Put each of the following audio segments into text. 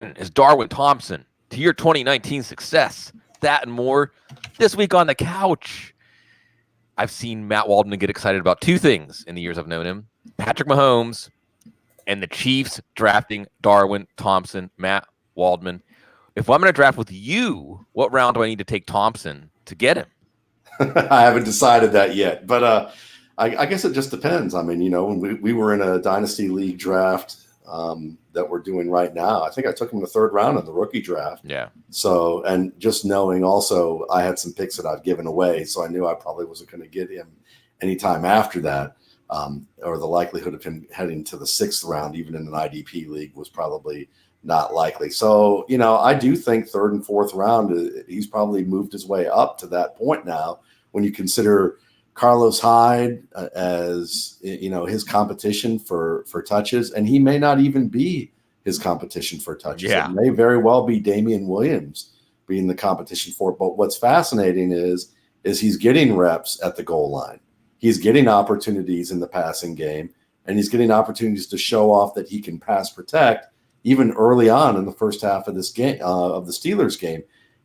is Darwin Thompson to your 2019 success? That and more this week on the couch. I've seen Matt Waldman get excited about two things in the years I've known him: Patrick Mahomes and the Chiefs drafting Darwin Thompson. Matt Waldman, if I'm going to draft with you, what round do I need to take Thompson to get him? I haven't decided that yet, but I guess it just depends. I mean, when we were in a dynasty league draft that we're doing right now, I think I took him in the third round in the rookie draft. Yeah. So, and just knowing also I had some picks that I've given away, so I knew I probably wasn't going to get him anytime after that, or the likelihood of him heading to the sixth round, even in an IDP league, was probably not likely. So, I do think third and fourth round, he's probably moved his way up to that point now when you consider Carlos Hyde as, his competition for touches, and he may not even be his competition for touches. Yeah. It may very well be Damian Williams being the competition for it. But what's fascinating is he's getting reps at the goal line. He's getting opportunities in the passing game, and he's getting opportunities to show off that he can pass protect even early on in the first half of this game, of the Steelers game.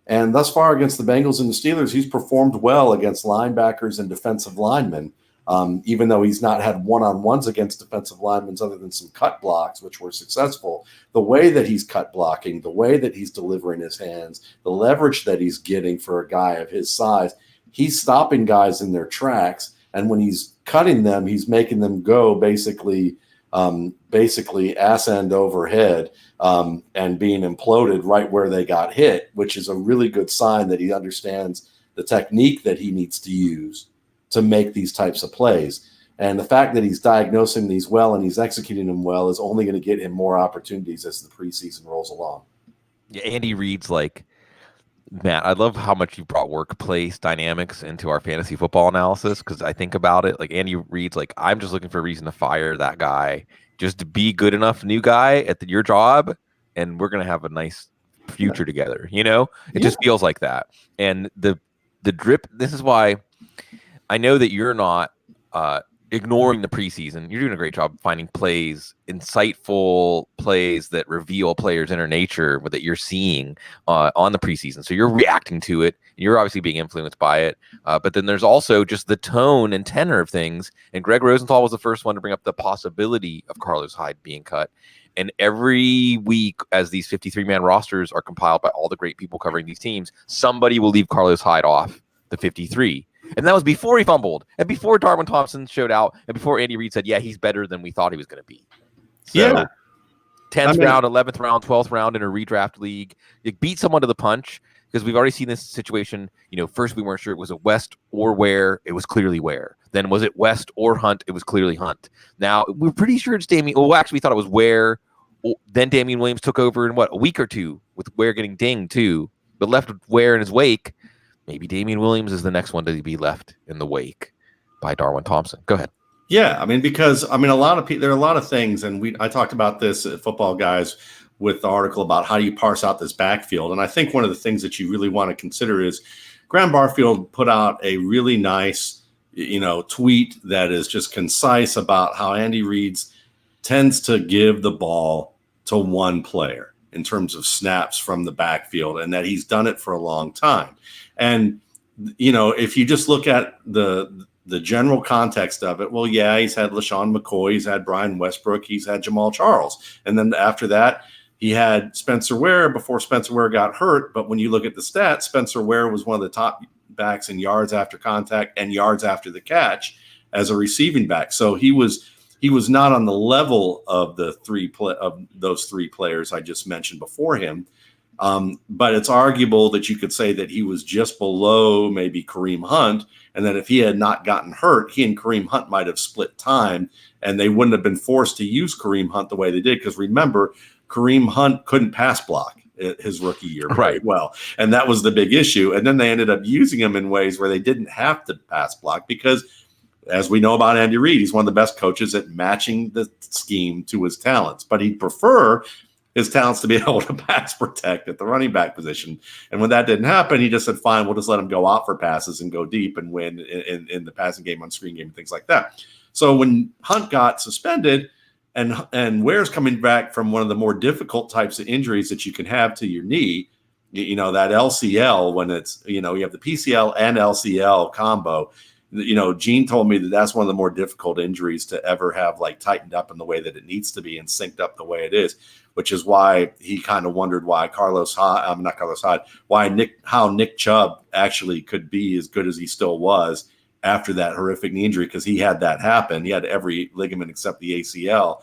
And thus far against the Bengals and the Steelers, he's performed well against linebackers and defensive linemen, even though he's not had one-on-ones against defensive linemen other than some cut blocks, which were successful. The way that he's cut blocking, the way that he's delivering his hands, the leverage that he's getting for a guy of his size, he's stopping guys in their tracks. And when he's cutting them, he's making them go basically ass end overhead and being imploded right where they got hit, which is a really good sign that he understands the technique that he needs to use to make these types of plays. And the fact that he's diagnosing these well and he's executing them well is only going to get him more opportunities as the preseason rolls along. Yeah, Andy Reid's like, Matt, I love how much you brought workplace dynamics into our fantasy football analysis, because I think about it. Like, Andy Reid's like, I'm just looking for a reason to fire that guy, just to be good enough new guy at your job, and we're going to have a nice future together. It just feels like that. And the drip, this is why I know that you're not ignoring the preseason. You're doing a great job finding plays, insightful plays that reveal players' inner nature that you're seeing on the preseason. So you're reacting to it. You're obviously being influenced by it. But then there's also just the tone and tenor of things. And Greg Rosenthal was the first one to bring up the possibility of Carlos Hyde being cut. And every week, as these 53-man rosters are compiled by all the great people covering these teams, somebody will leave Carlos Hyde off the 53. And that was before he fumbled, and before Darwin Thompson showed out, and before Andy Reid said, yeah, he's better than we thought he was going to be. So, 10th round, 11th round, 12th round in a redraft league. You beat someone to the punch, because we've already seen this situation. First we weren't sure it was a West or Ware. It was clearly Ware. Then was it West or Hunt? It was clearly Hunt. Now, we're pretty sure it's Damian. Well, actually, we thought it was Ware. Then Damian Williams took over in, a week or two, with Ware getting dinged, too, but left Ware in his wake. Maybe Damian Williams is the next one to be left in the wake by Darwin Thompson. Go ahead. Yeah, because a lot of people, there are a lot of things, and I talked about this at Football Guys with the article about how do you parse out this backfield. And I think one of the things that you really want to consider is Graham Barfield put out a really nice, tweet that is just concise about how Andy Reid tends to give the ball to one player in terms of snaps from the backfield, and that he's done it for a long time. And, if you just look at the general context of it, well, yeah, he's had LaShawn McCoy, he's had Brian Westbrook, he's had Jamal Charles. And then after that, he had Spencer Ware before Spencer Ware got hurt. But when you look at the stats, Spencer Ware was one of the top backs in yards after contact and yards after the catch as a receiving back. So he was not on the level of those three players I just mentioned before him. But it's arguable that you could say that he was just below maybe Kareem Hunt, and that if he had not gotten hurt, he and Kareem Hunt might have split time, and they wouldn't have been forced to use Kareem Hunt the way they did. Because remember, Kareem Hunt couldn't pass block his rookie year very well, and that was the big issue. And then they ended up using him in ways where they didn't have to pass block because, as we know about Andy Reid, he's one of the best coaches at matching the scheme to his talents, but he'd prefer his talents to be able to pass protect at the running back position. And when that didn't happen, he just said, fine, we'll just let him go out for passes and go deep and win in the passing game, on screen game, and things like that. So when Hunt got suspended, and Ware's coming back from one of the more difficult types of injuries that you can have to your knee. You know, that LCL, when it's, you know, you have the PCL and LCL combo. You know, Gene told me that that's one of the more difficult injuries to ever have like tightened up in the way that it needs to be and synced up the way it is, which is why he kind of wondered why Nick Chubb actually could be as good as he still was after that horrific knee injury, because he had that happen. He had every ligament except the ACL.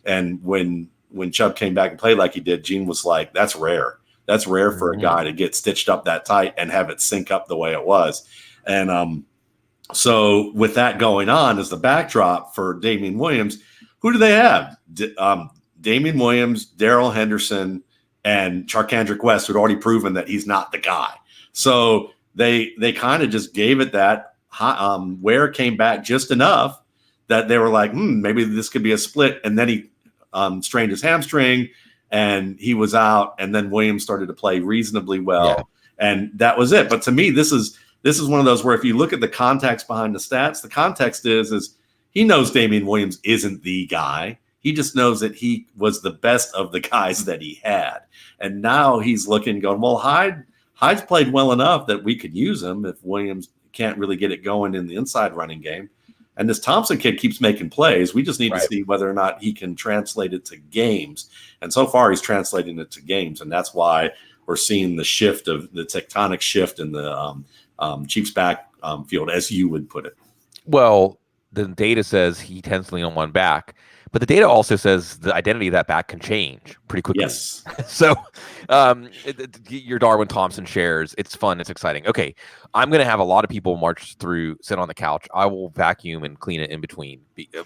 And when Chubb came back and played like he did, Gene was like, that's rare. That's rare for a guy to get stitched up that tight and have it sync up the way it was. And so with that going on as the backdrop for Damian Williams, who do they have? Damian Williams, Darrell Henderson, and Charkandrick West, who'd already proven that he's not the guy. So they kind of just gave it that. Ware came back just enough that they were like, maybe this could be a split. And then he strained his hamstring and he was out. And then Williams started to play reasonably well. Yeah. And that was it. But to me, this is one of those where if you look at the context behind the stats, the context is he knows Damian Williams isn't the guy. He just knows that he was the best of the guys that he had. And now he's looking, going, well, Hyde's played well enough that we could use him if Williams can't really get it going in the inside running game. And this Thompson kid keeps making plays. We just need to see whether or not he can translate it to games. And so far he's translating it to games. And that's why we're seeing the shift of the tectonic shift in the Chiefs backfield, as you would put it. Well, the data says he tends to lean on one back, but the data also says the identity of that back can change pretty quickly. Yes. So your Darwin Thompson shares. It's fun. It's exciting. Okay. I'm going to have a lot of people sit on the couch. I will vacuum and clean it in between.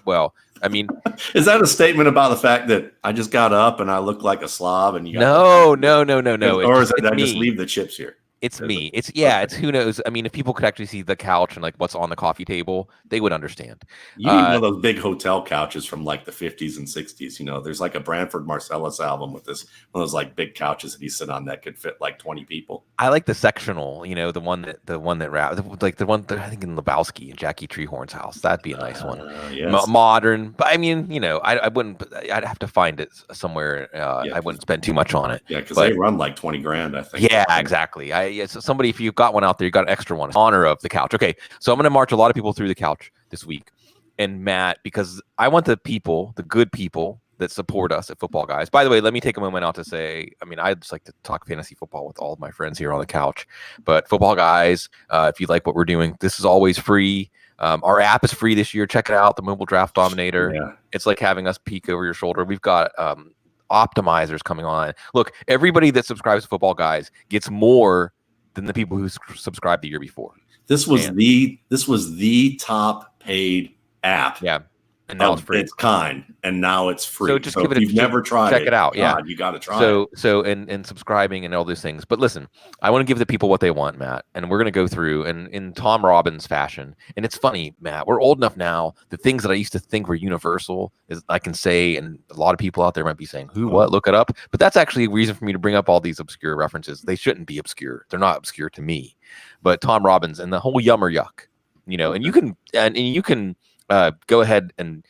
Well, I mean, is that a statement about the fact that I just got up and I look like a slob? And you no. Or is it that I just leave the chips here? It's me. It's who knows. I mean, if people could actually see the couch and like what's on the coffee table, they would understand. You need one of those big hotel couches from like the 50s and 60s. You know, there's like a Branford Marsalis album with this one of those like big couches that he sit on that could fit like 20 people. I like the sectional. You know, the one that like the one that I think in Lebowski and Jackie Treehorn's house. That'd be a nice one. Yes. Modern, but I mean, you know, I wouldn't. I'd have to find it somewhere. I wouldn't spend too much on it. Yeah, because they run like 20 grand, I think. Yeah, exactly. So somebody, if you've got one out there, you got an extra one. Honor of the couch. Okay, so I'm going to march a lot of people through the couch this week. And Matt, because I want the good people that support us at Football Guys. By the way, let me take a moment out to say, I mean, I just like to talk fantasy football with all of my friends here on the couch. But Football Guys, if you like what we're doing, this is always free. Our app is free this year. Check it out, the Mobile Draft Dominator. Yeah. It's like having us peek over your shoulder. We've got optimizers coming on. Look, everybody that subscribes to Football Guys gets more than the people who subscribed the year before. This was the top paid app. Yeah. And now it's free. Its kind, and now it's free. So just give it if you've never tried check it out. Yeah, you got to try it. So and subscribing and all those things. But listen, I want to give the people what they want, Matt, and we're going to go through and in Tom Robbins fashion. And it's funny, Matt, we're old enough now. The things that I used to think were universal is I can say, and a lot of people out there might be saying, "Who? What? Look it up." But that's actually a reason for me to bring up all these obscure references. They shouldn't be obscure. They're not obscure to me. But Tom Robbins and the whole yummer yuck, you know, and you can go ahead and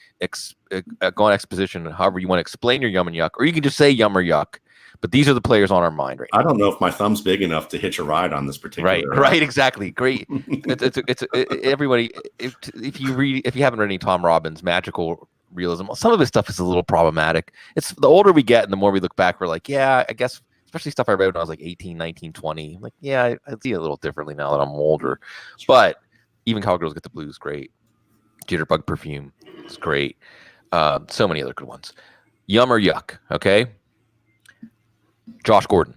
go on exposition, however you want to explain your yum and yuck, or you can just say yum or yuck. But these are the players on our mind right now. I don't know if my thumb's big enough to hitch a ride on this particular. Right, exactly. Great. It's everybody. If you haven't read any Tom Robbins magical realism, some of his stuff is a little problematic. It's the older we get and the more we look back, we're like, yeah, I guess. Especially stuff I read when I was like 18, 19, 20. I'm like, yeah, I see it a little differently now that I'm older. But even Cowgirls Get the Blues, great. Jitterbug Perfume, it's great. So many other good ones. Yum or yuck, okay? Josh Gordon.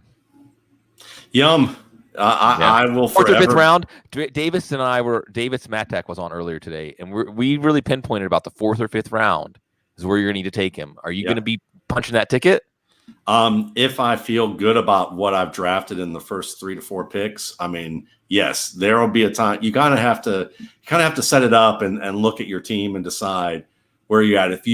Yum. I will forever. Fourth or fifth round. Davis Matt Tech was on earlier today, and we really pinpointed about the fourth or fifth round is where you're going to need to take him. Are you going to be punching that ticket? If I feel good about what I've drafted in the first 3 to 4 picks, I mean, yes, there will be a time you kind of have to set it up and look at your team and decide where you're at. If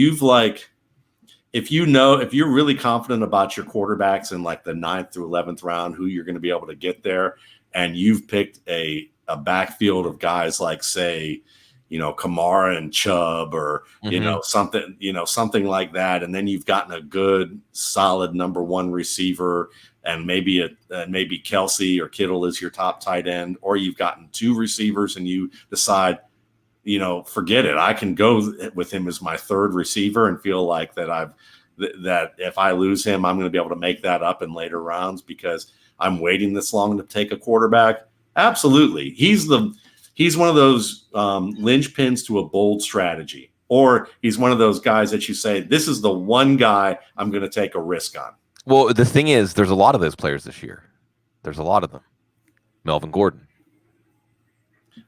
you're really confident about your quarterbacks in like the 9th through 11th round, who you're going to be able to get there, and you've picked a backfield of guys like, say, Kamara and Chubb or, something like that. And then you've gotten a good, solid number one receiver and maybe Kelsey or Kittle is your top tight end, or you've gotten two receivers and you decide, forget it. I can go with him as my third receiver and feel like that if I lose him, I'm going to be able to make that up in later rounds because I'm waiting this long to take a quarterback. Absolutely. He's one of those linchpins to a bold strategy, or he's one of those guys that you say, this is the one guy I'm going to take a risk on. Well, the thing is, there's a lot of those players this year. There's a lot of them. Melvin Gordon.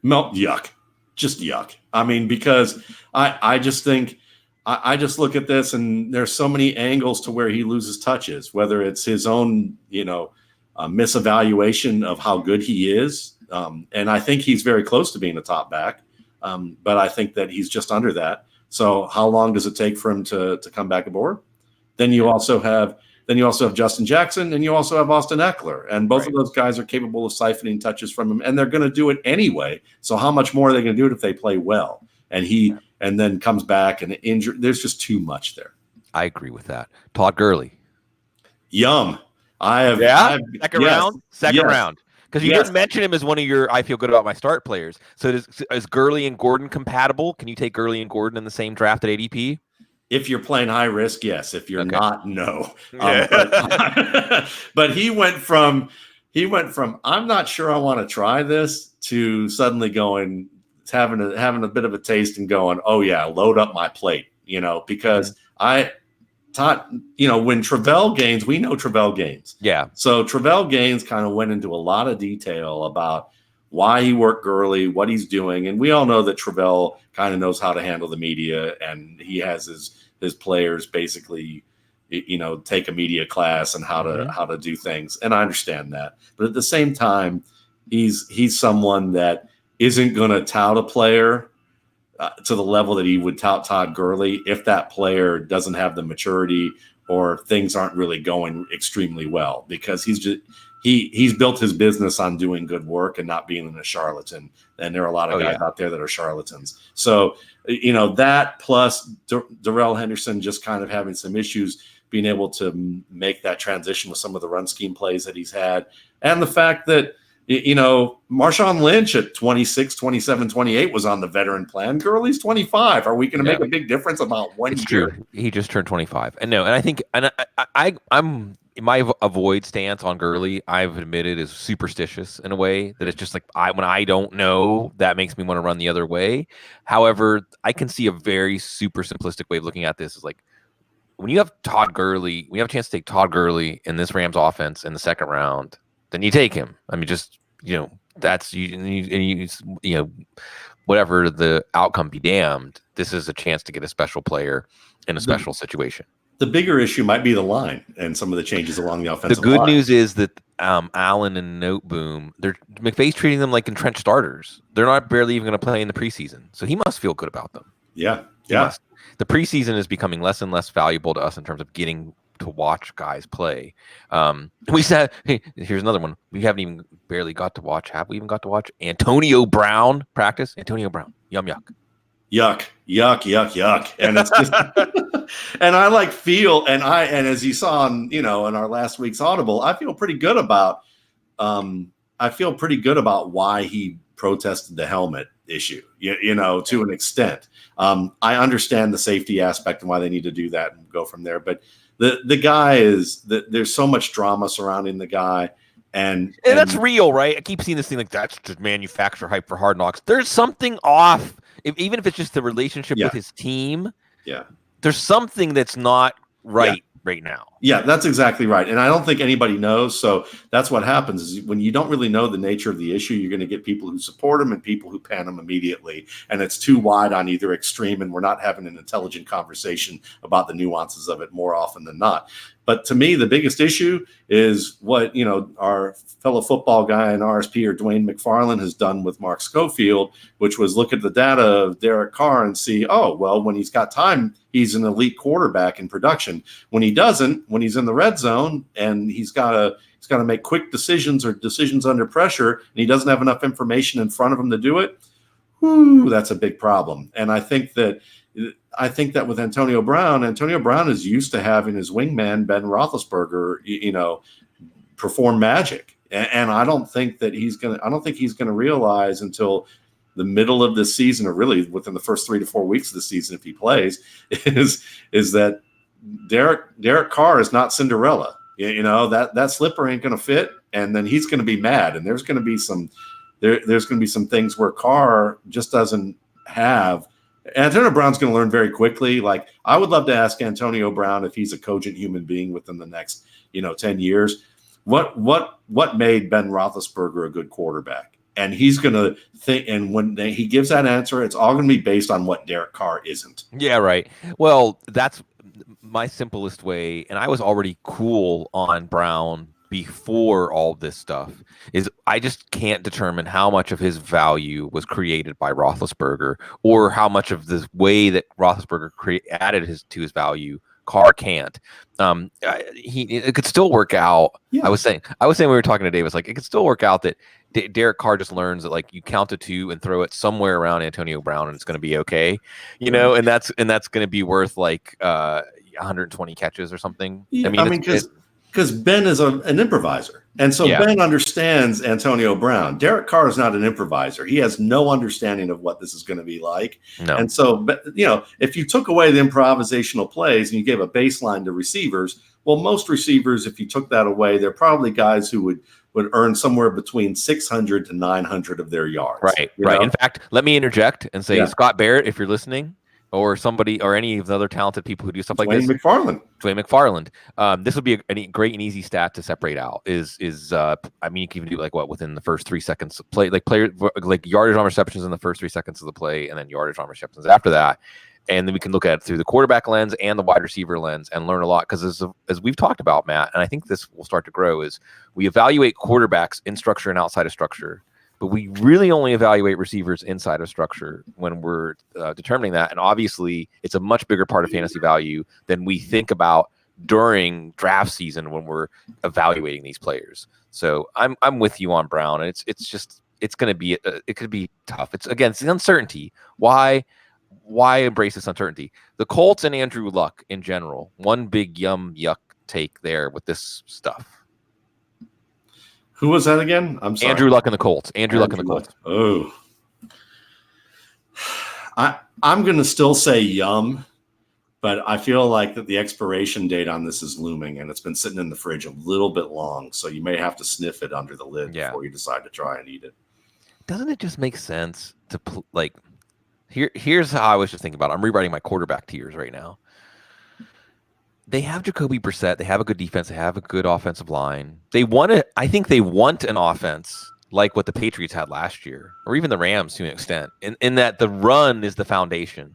Yuck. Just yuck. I mean, because I just think I just look at this and there's so many angles to where he loses touches, whether it's his own, misevaluation of how good he is. And I think he's very close to being a top back. But I think that he's just under that. So how long does it take for him to come back aboard? Then you also have Justin Jackson and you also have Austin Eckler. And both of those guys are capable of siphoning touches from him, and they're going to do it anyway. So how much more are they going to do it if they play well? And then comes back and injured. There's just too much there. I agree with that. Todd Gurley. Yum. Second round. Because you didn't mention him as one of your I feel good about my start players. So is Gurley and Gordon compatible? Can you take Gurley and Gordon in the same draft at ADP? If you're playing high risk, yes. If you're not, no. Yeah. But he went from I'm not sure I want to try this to suddenly having a bit of a taste and going, oh yeah, load up my plate, because I taught, when Travell Gaines, we know Travell Gaines. Yeah. So Travell Gaines kind of went into a lot of detail about why he worked Gurley, what he's doing. And we all know that Travell kind of knows how to handle the media, and he has his players basically, take a media class and how to do things. And I understand that. But at the same time, he's someone that isn't going to tout a player to the level that he would tout Todd Gurley if that player doesn't have the maturity or things aren't really going extremely well, because he's built his business on doing good work and not being a charlatan. And there are a lot of guys out there that are charlatans. So, that plus Darrell Henderson just kind of having some issues being able to make that transition with some of the run scheme plays that he's had. And the fact that, Marshawn Lynch at 26, 27, 28 was on the veteran plan. Gurley's 25. Are we going to make a big difference about 1 year? True. He just turned 25. And I think, I'm my avoid stance on Gurley, I've admitted, is superstitious in a way that it's just like when I don't know, that makes me want to run the other way. However, I can see a very super simplistic way of looking at this is like, when you have Todd Gurley, we have a chance to take Todd Gurley in this Rams offense in the second round, then you take him. I mean, just, that's you, whatever the outcome be damned, this is a chance to get a special player in a special situation. The bigger issue might be the line and some of the changes along the offensive line. The good news is that Allen and Noteboom, McVay's treating them like entrenched starters. They're not barely even going to play in the preseason, so he must feel good about them. Yeah. The preseason is becoming less and less valuable to us in terms of getting to watch guys play. We said, hey, here's another one. We haven't even barely got to watch. Have we even got to watch Antonio Brown practice? Antonio Brown. Yum, yuck. Yuck. And it's just, and I feel, and as you saw in our last week's Audible, I feel pretty good about why he protested the helmet issue, to an extent. I understand the safety aspect and why they need to do that and go from there. But the guy there's so much drama surrounding the guy. And that's real, right? I keep seeing this thing like that's just manufacturer hype for Hard Knocks. There's something off. Even if it's just the relationship with his team, there's something that's not right now. Yeah, that's exactly right. And I don't think anybody knows. So that's what happens is when you don't really know the nature of the issue, you're going to get people who support him and people who pan him immediately. And it's too wide on either extreme. And we're not having an intelligent conversation about the nuances of it more often than not. But to me, the biggest issue is what, our fellow football guy in RSP or Dwayne McFarland has done with Mark Schofield, which was look at the data of Derek Carr and see, oh, well, when he's got time, he's an elite quarterback in production. When he doesn't, when he's in the red zone and he's got to make quick decisions or decisions under pressure, and he doesn't have enough information in front of him to do it, that's a big problem. And I think that with Antonio Brown is used to having his wingman Ben Roethlisberger, perform magic, and I don't think he's going to realize until the middle of this season, or really within the first 3 to 4 weeks of the season, if he plays, is that Derek Carr is not Cinderella. That slipper ain't going to fit, and then he's going to be mad, and there's going to be some things where Carr just doesn't have. Antonio Brown's going to learn very quickly. Like, I would love to ask Antonio Brown if he's a cogent human being within the next 10 years. What made Ben Roethlisberger a good quarterback? And he's going to think, and when he gives that answer, it's all going to be based on what Derek Carr isn't. Yeah, right. Well, that's my simplest way, and I was already cool on Brown before all this stuff, is I just can't determine how much of his value was created by Roethlisberger, or how much of the way that Roethlisberger added to his value Carr can't. It could still work out. Yeah. I was saying when we were talking to Davis, like, it could still work out that Derek Carr just learns that, like, you count to 2 and throw it somewhere around Antonio Brown and it's going to be okay, and that's going to be worth like 120 catches or something. Yeah, because Ben is an improviser, and so Ben understands Antonio Brown. Derek Carr is not an improviser. He has no understanding of what this is going to be like. No. And so, if you took away the improvisational plays and you gave a baseline to receivers, well, most receivers, if you took that away, they're probably guys who would earn somewhere between 600 to 900 of their yards. Right. In fact, let me interject and say, Scott Barrett, if you're listening, or somebody, or any of the other talented people who do stuff like this. Dwayne McFarland. This would be a great and easy stat to separate out. You can even do within the first 3 seconds of play, like yardage on receptions in the first 3 seconds of the play, and then yardage on receptions after that. And then we can look at it through the quarterback lens and the wide receiver lens and learn a lot. Because as we've talked about, Matt, and I think this will start to grow, is we evaluate quarterbacks in structure and outside of structure, but we really only evaluate receivers inside of structure when we're determining that. And obviously, it's a much bigger part of fantasy value than we think about during draft season when we're evaluating these players. So I'm with you on Brown, and it's going to be it could be tough. It's the uncertainty. Why embrace this uncertainty? The Colts and Andrew Luck in general. One big yuck take there with this stuff. Who was that again? I'm sorry. Andrew Luck and the Colts. Andrew Luck and the Colts. Oh. I'm going to still say yum, but I feel like that the expiration date on this is looming, and it's been sitting in the fridge a little bit long, so you may have to sniff it under the lid before you decide to try and eat it. Doesn't it just make sense to here's how I was just thinking about it. I'm rewriting my quarterback tiers right now. They have Jacoby Brissett. They have a good defense. They have a good offensive line. I think they want an offense like what the Patriots had last year, or even the Rams to an extent, in that the run is the foundation.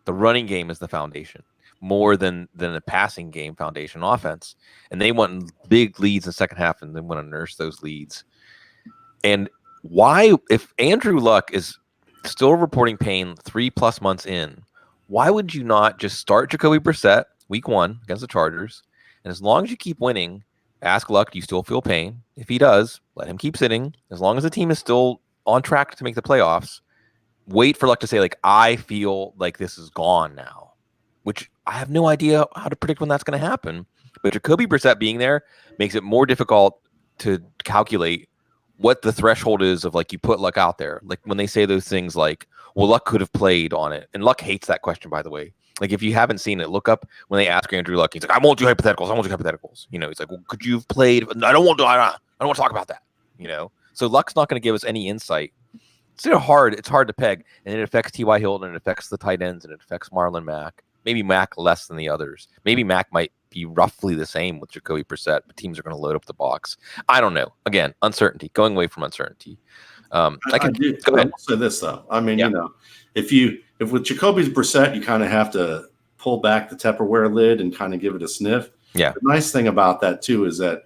The running game is the foundation more than a passing game foundation offense. And they want big leads in the second half, and they want to nurse those leads. And why, if Andrew Luck is still reporting pain 3+ months in, why would you not just start Jacoby Brissett week 1 against the Chargers? And as long as you keep winning, ask Luck, do you still feel pain? If he does, let him keep sitting. As long as the team is still on track to make the playoffs, wait for Luck to say, like, I feel like this is gone now, which I have no idea how to predict when that's going to happen. But Jacoby Brissett being there makes it more difficult to calculate what the threshold is of, like, you put Luck out there. Like, when they say those things like, well, Luck could have played on it. And Luck hates that question, by the way. Like, if you haven't seen it, look up when they ask Andrew Luck. He's like, I won't do hypotheticals. He's like, well, could you have played? I don't want to talk about that. So Luck's not going to give us any insight. It's hard to peg, and it affects T.Y. Hilton, and it affects the tight ends, and it affects Marlon Mack. Maybe Mack less than the others. Maybe Mack might be roughly the same with Jacoby Brissett, but teams are going to load up the box. I don't know. Again, uncertainty. Going away from uncertainty. Go ahead. I'll say this though. I mean, if with Jacoby Brissett, you kind of have to pull back the Tupperware lid and kind of give it a sniff. Yeah. The nice thing about that too is that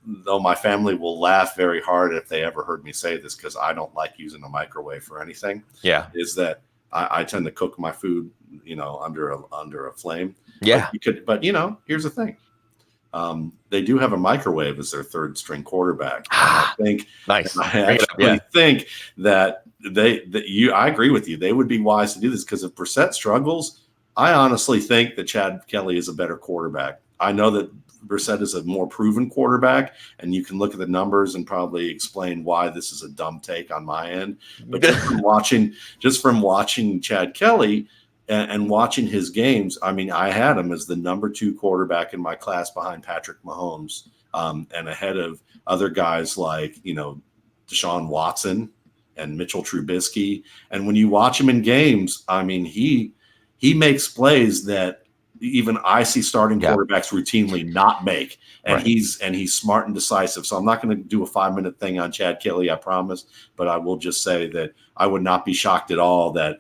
though my family will laugh very hard if they ever heard me say this, because I don't like using a microwave for anything. Yeah. Is that I tend to cook my food, under a flame. Yeah. But here's the thing. They do have a microwave as their third string quarterback. I think, nice. I actually think that I agree with you. They would be wise to do this because if Brissett struggles, I honestly think that Chad Kelly is a better quarterback. I know that Brissett is a more proven quarterback, and you can look at the numbers and probably explain why this is a dumb take on my end. But just from watching Chad Kelly and watching his games, I mean, I had him as the number 2 quarterback in my class behind Patrick Mahomes, and ahead of other guys like, Deshaun Watson and Mitchell Trubisky. And when you watch him in games, I mean, he makes plays that even I see starting quarterbacks routinely not make. And he's smart and decisive. So I'm not going to do a 5-minute thing on Chad Kelly, I promise. But I will just say that I would not be shocked at all that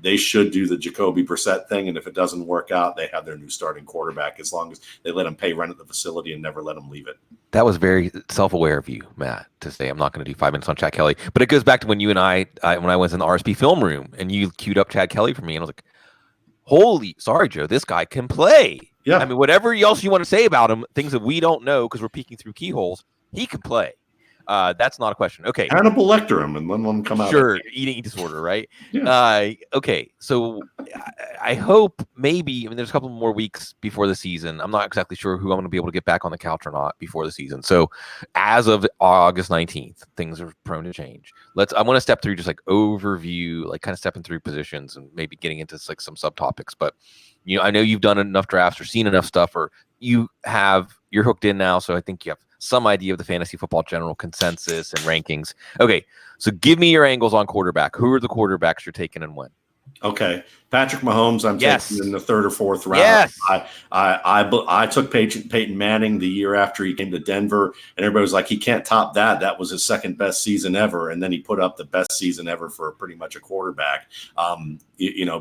they should do the Jacoby Brissett thing. And if it doesn't work out, they have their new starting quarterback as long as they let him pay rent at the facility and never let him leave it. That was very self-aware of you, Matt, to say I'm not going to do 5 minutes on Chad Kelly. But it goes back to when you and I when I was in the RSP film room and you queued up Chad Kelly for me. And I was like, sorry, Joe, this guy can play. Yeah. I mean, whatever else you want to say about him, things that we don't know because we're peeking through keyholes, he can play. That's not a question. Okay. Hannibal Lecter him and let him come out. Sure. Eating disorder, right? Yeah. Okay. So I hope maybe, there's a couple more weeks before the season. I'm not exactly sure who I'm going to be able to get back on the couch or not before the season. So as of August 19th, things are prone to change. I want to step through just like overview, like kind of stepping through positions and maybe getting into like some subtopics. But, I know you've done enough drafts or seen enough stuff, or you're hooked in now. So I think you have some idea of the fantasy football general consensus and rankings. Okay, so give me your angles on quarterback. Who are the quarterbacks you're taking and when? Okay, Patrick Mahomes, I'm taking in the 3rd or 4th round. Yes. I took Peyton Manning the year after he came to Denver, and everybody was like, he can't top that. That was his 2nd best season ever, and then he put up the best season ever for pretty much a quarterback,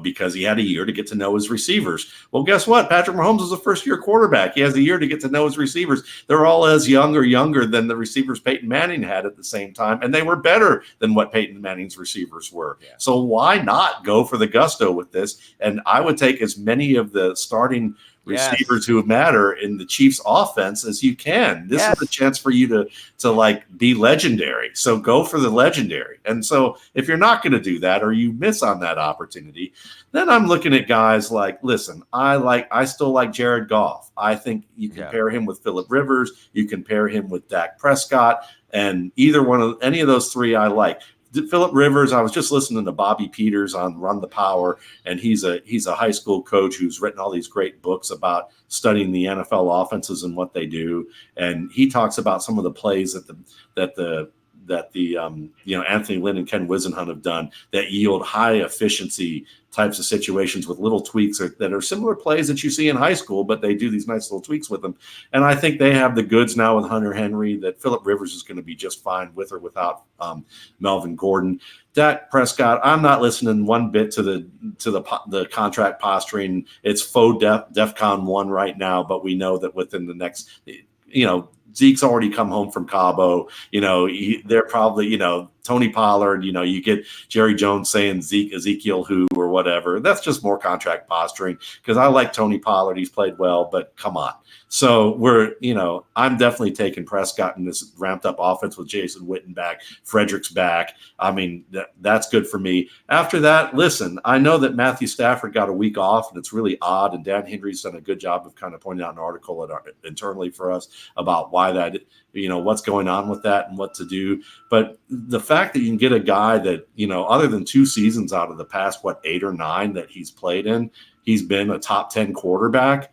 because he had a year to get to know his receivers. Well, guess what? Patrick Mahomes is a first-year quarterback. He has a year to get to know his receivers. They're all as young or younger than the receivers Peyton Manning had at the same time, and they were better than what Peyton Manning's receivers were. Yeah. So why not go for the gusto with this? And I would take as many of the starting receivers who matter in the Chiefs offense as you can. This is a chance for you to like be legendary. So go for the legendary. And so if you're not going to do that, or you miss on that opportunity, then I'm looking at guys like, listen, I still like Jared Goff. I think you can pair him with Phillip Rivers. You can pair him with Dak Prescott, and any of those 3 I like. Phillip Rivers, I was just listening to Bobby Peters on Run the Power, and he's a high school coach who's written all these great books about studying the NFL offenses and what they do. And he talks about some of the plays that Anthony Lynn and Ken Wisenhunt have done that yield high efficiency types of situations with little tweaks that are similar plays that you see in high school, but they do these nice little tweaks with them. And I think they have the goods now with Hunter Henry that Phillip Rivers is going to be just fine with or without Melvin Gordon. Dak Prescott, I'm not listening one bit to the contract posturing. It's faux DEFCON 1 right now, but we know that within the next, Zeke's already come home from Cabo. They're probably, Tony Pollard, you get Jerry Jones saying Ezekiel who or whatever. That's just more contract posturing because I like Tony Pollard. He's played well, but come on. So I'm definitely taking Prescott in this ramped up offense with Jason Witten back, Frederick's back. I mean, that's good for me. After that, listen, I know that Matthew Stafford got a week off, and it's really odd. And Dan Hendry's done a good job of kind of pointing out an article internally for us about why that, what's going on with that and what to do. But the fact that you can get a guy that, other than 2 seasons out of the past, 8 or 9 that he's played in, he's been a top 10 quarterback.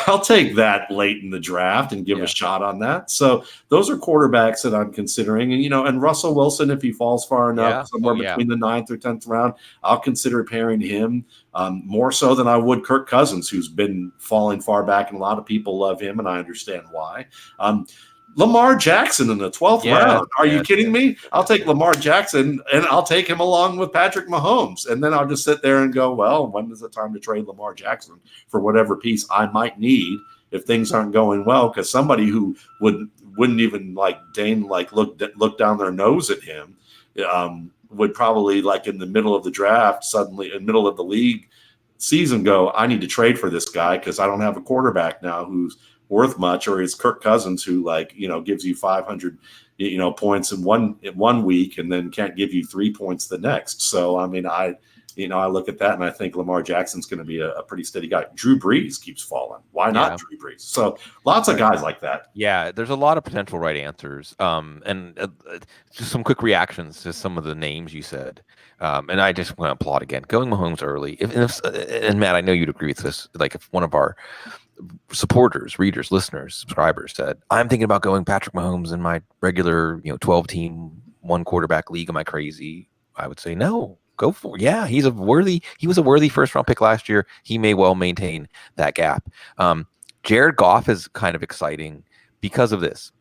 I'll take that late in the draft and give a shot on that. So those are quarterbacks that I'm considering. And Russell Wilson, if he falls far enough, somewhere between the 9th or 10th round, I'll consider pairing him more so than I would Kirk Cousins, who's been falling far back, and a lot of people love him, and I understand why. Lamar Jackson in the 12th round. Are you kidding me? I'll take Lamar Jackson, and I'll take him along with Patrick Mahomes. And then I'll just sit there and go, well, when is it time to trade Lamar Jackson for whatever piece I might need if things aren't going well? Because somebody who wouldn't even deign look down their nose at him would probably in the middle of the draft, suddenly in the middle of the league season, go, I need to trade for this guy because I don't have a quarterback now who's worth much, or is Kirk Cousins who gives you 500 points in one week and then can't give you 3 points the next. So I mean, I look at that and I think Lamar Jackson's going to be a pretty steady guy. Drew Brees keeps falling. Why not Drew Brees? So lots of guys like that. Yeah, there's a lot of potential right answers. And just some quick reactions to some of the names you said. And I just want to applaud again. Going Mahomes early. And Matt, I know you'd agree with this. Like if one of our supporters, readers, listeners, subscribers said, I'm thinking about going Patrick Mahomes in my regular, 12-team, one quarterback league. Am I crazy? I would say no. Go for it. Yeah, he was a worthy first round pick last year. He may well maintain that gap. Jared Goff is kind of exciting because of this.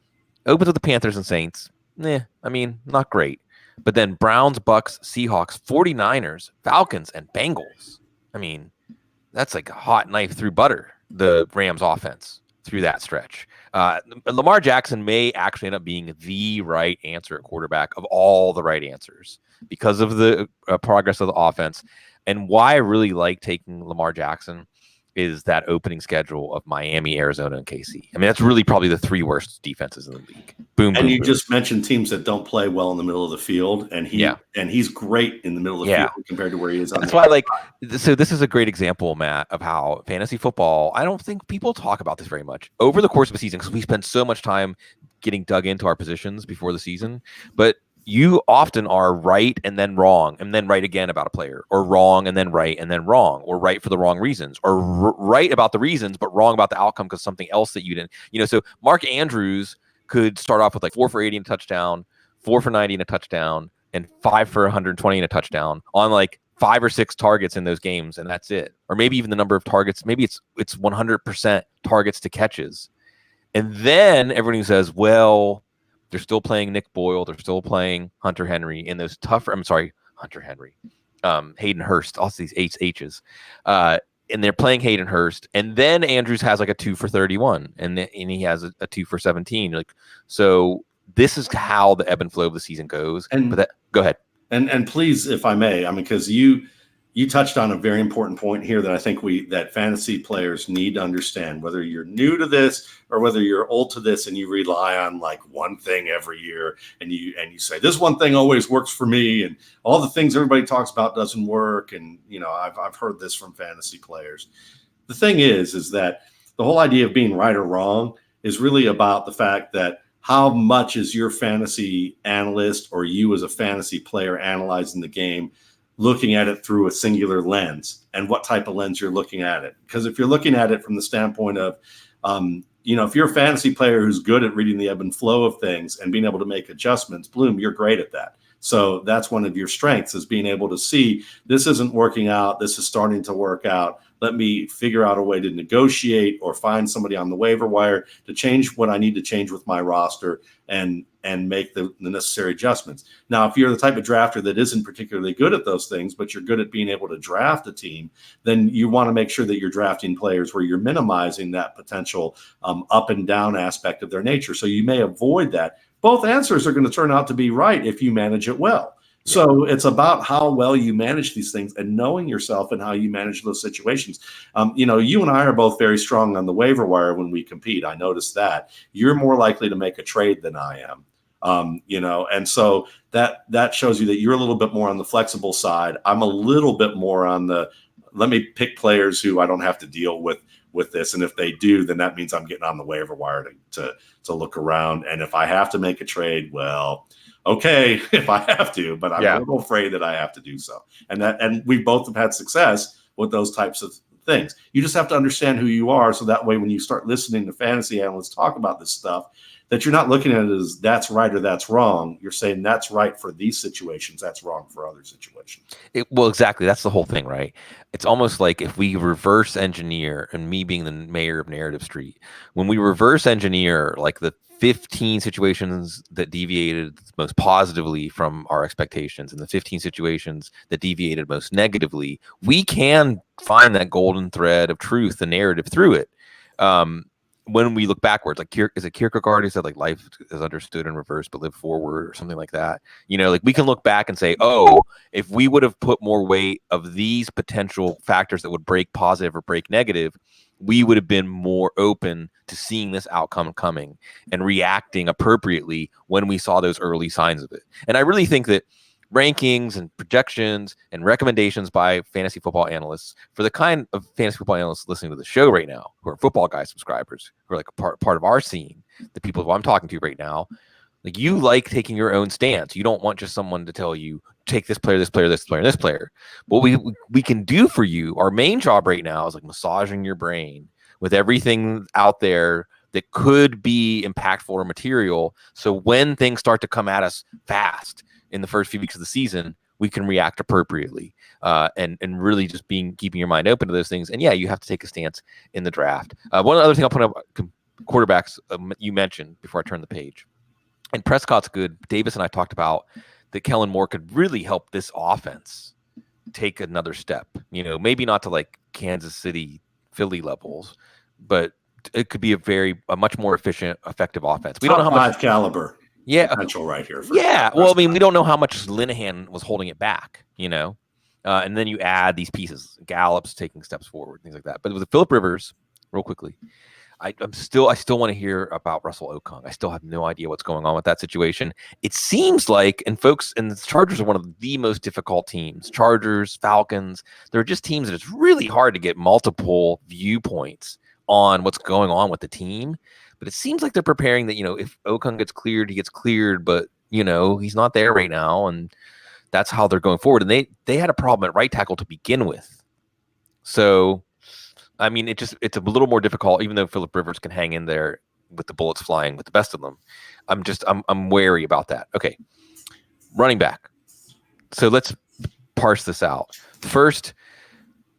Opens with the Panthers and Saints. Not great. But then Browns, Bucks, Seahawks, 49ers, Falcons, and Bengals. That's like a hot knife through butter, the Rams offense through that stretch. Lamar Jackson may actually end up being the right answer at quarterback of all the right answers because of the progress of the offense. And why I really like taking Lamar Jackson is that opening schedule of Miami, Arizona, and KC. That's really probably the 3 worst defenses in the league. Boom. And boom, you boom. just mentioned teams that don't play well in the middle of the field, and he's great in the middle of the field compared to where he is on That's why so this is a great example, Matt, of how fantasy football, I don't think people talk about this very much over the course of a season because we spend so much time getting dug into our positions before the season. But you often are right and then wrong and then right again about a player, or wrong and then wrong, or right for the wrong reasons, or right about the reasons but wrong about the outcome because something else that you didn't. So Mark Andrews could start off with like 4 for 80 and a touchdown, 4 for 90 and a touchdown, and 5 for 120 and a touchdown on like 5 or 6 targets in those games, and that's it. Or maybe even the number of targets, maybe it's 100% targets to catches. And then everybody says, well, they're still playing Nick Boyle, they're still playing Hunter Henry in those Hunter Henry, Hayden Hurst, also these H's. And they're playing Hayden Hurst, and then Andrews has like a 2 for 31, and he has a 2 for 17. So this is how the ebb and flow of the season goes. Go ahead. And please, if I may, because you touched on a very important point here that I think that fantasy players need to understand, whether you're new to this or whether you're old to this and you rely on like one thing every year and you say this one thing always works for me and all the things everybody talks about doesn't work. And, I've heard this from fantasy players. The thing is that the whole idea of being right or wrong is really about the fact that how much is your fantasy analyst or you as a fantasy player analyzing the game, looking at it through a singular lens, and what type of lens you're looking at it. Because if you're looking at it from the standpoint of, if you're a fantasy player who's good at reading the ebb and flow of things and being able to make adjustments, Bloom, you're great at that. So that's one of your strengths, is being able to see this isn't working out. This is starting to work out. Let me figure out a way to negotiate or find somebody on the waiver wire to change what I need to change with my roster and make the necessary adjustments. Now, if you're the type of drafter that isn't particularly good at those things, but you're good at being able to draft a team, then you want to make sure that you're drafting players where you're minimizing that potential up and down aspect of their nature. So you may avoid that. Both answers are going to turn out to be right if you manage it well. So it's about how well you manage these things and knowing yourself and how you manage those situations. You and I are both very strong on the waiver wire when we compete. I noticed that. You're more likely to make a trade than I am. And so that shows you that you're a little bit more on the flexible side. I'm a little bit more on let me pick players who I don't have to deal with this. And if they do, then that means I'm getting on the waiver wire to look around. And if I have to make a trade, well, okay, if I have to, but I'm a little afraid that I have to do so. And we both have had success with those types of things. You just have to understand who you are. So that way, when you start listening to fantasy analysts talk about this stuff, that you're not looking at it as that's right or that's wrong. You're saying that's right for these situations, that's wrong for other situations. Well, exactly. That's the whole thing, right? It's almost like if we reverse engineer, and me being the mayor of Narrative Street, when we reverse engineer like the 15 situations that deviated most positively from our expectations and the 15 situations that deviated most negatively, we can find that golden thread of truth, the narrative through it. When we look backwards, like is it Kierkegaard who said like life is understood in reverse but live forward, or something like that? Like we can look back and say, oh, if we would have put more weight of these potential factors that would break positive or break negative, we would have been more open to seeing this outcome coming and reacting appropriately when we saw those early signs of it. And I really think that rankings and projections and recommendations by fantasy football analysts, for the kind of fantasy football analysts listening to the show right now, who are Football Guy subscribers, who are like a part of our scene, the people who I'm talking to right now, like, you like taking your own stance. You don't want just someone to tell you, take this player, this player, this player, this player. What we can do for you, our main job right now, is like massaging your brain with everything out there that could be impactful or material. So when things start to come at us fast in the first few weeks of the season, we can react appropriately, and really just keeping your mind open to those things. And yeah, you have to take a stance in the draft. One other thing I'll put up, quarterbacks, you mentioned before I turn the page. And Prescott's good. Davis and I talked about that Kellen Moore could really help this offense take another step. Maybe not to like Kansas City, Philly levels, but it could be a much more efficient, effective offense. We don't know how much caliber. Yeah, potential right here. Well, I mean, we don't know how much Linehan was holding it back. And then you add these pieces, Gallup's taking steps forward, things like that. But with Phillip Rivers, real quickly, I still want to hear about Russell Okung. I still have no idea what's going on with that situation. It seems like, and the Chargers are one of the most difficult teams. Chargers, Falcons, they're just teams that it's really hard to get multiple viewpoints on what's going on with the team. But it seems like they're preparing that, if Okung gets cleared, he gets cleared, but he's not there right now, and that's how they're going forward. And they had a problem at right tackle to begin with. So I mean, it's a little more difficult, even though Phillip Rivers can hang in there with the bullets flying with the best of them. I'm wary about that. Okay. Running back. So let's parse this out. First,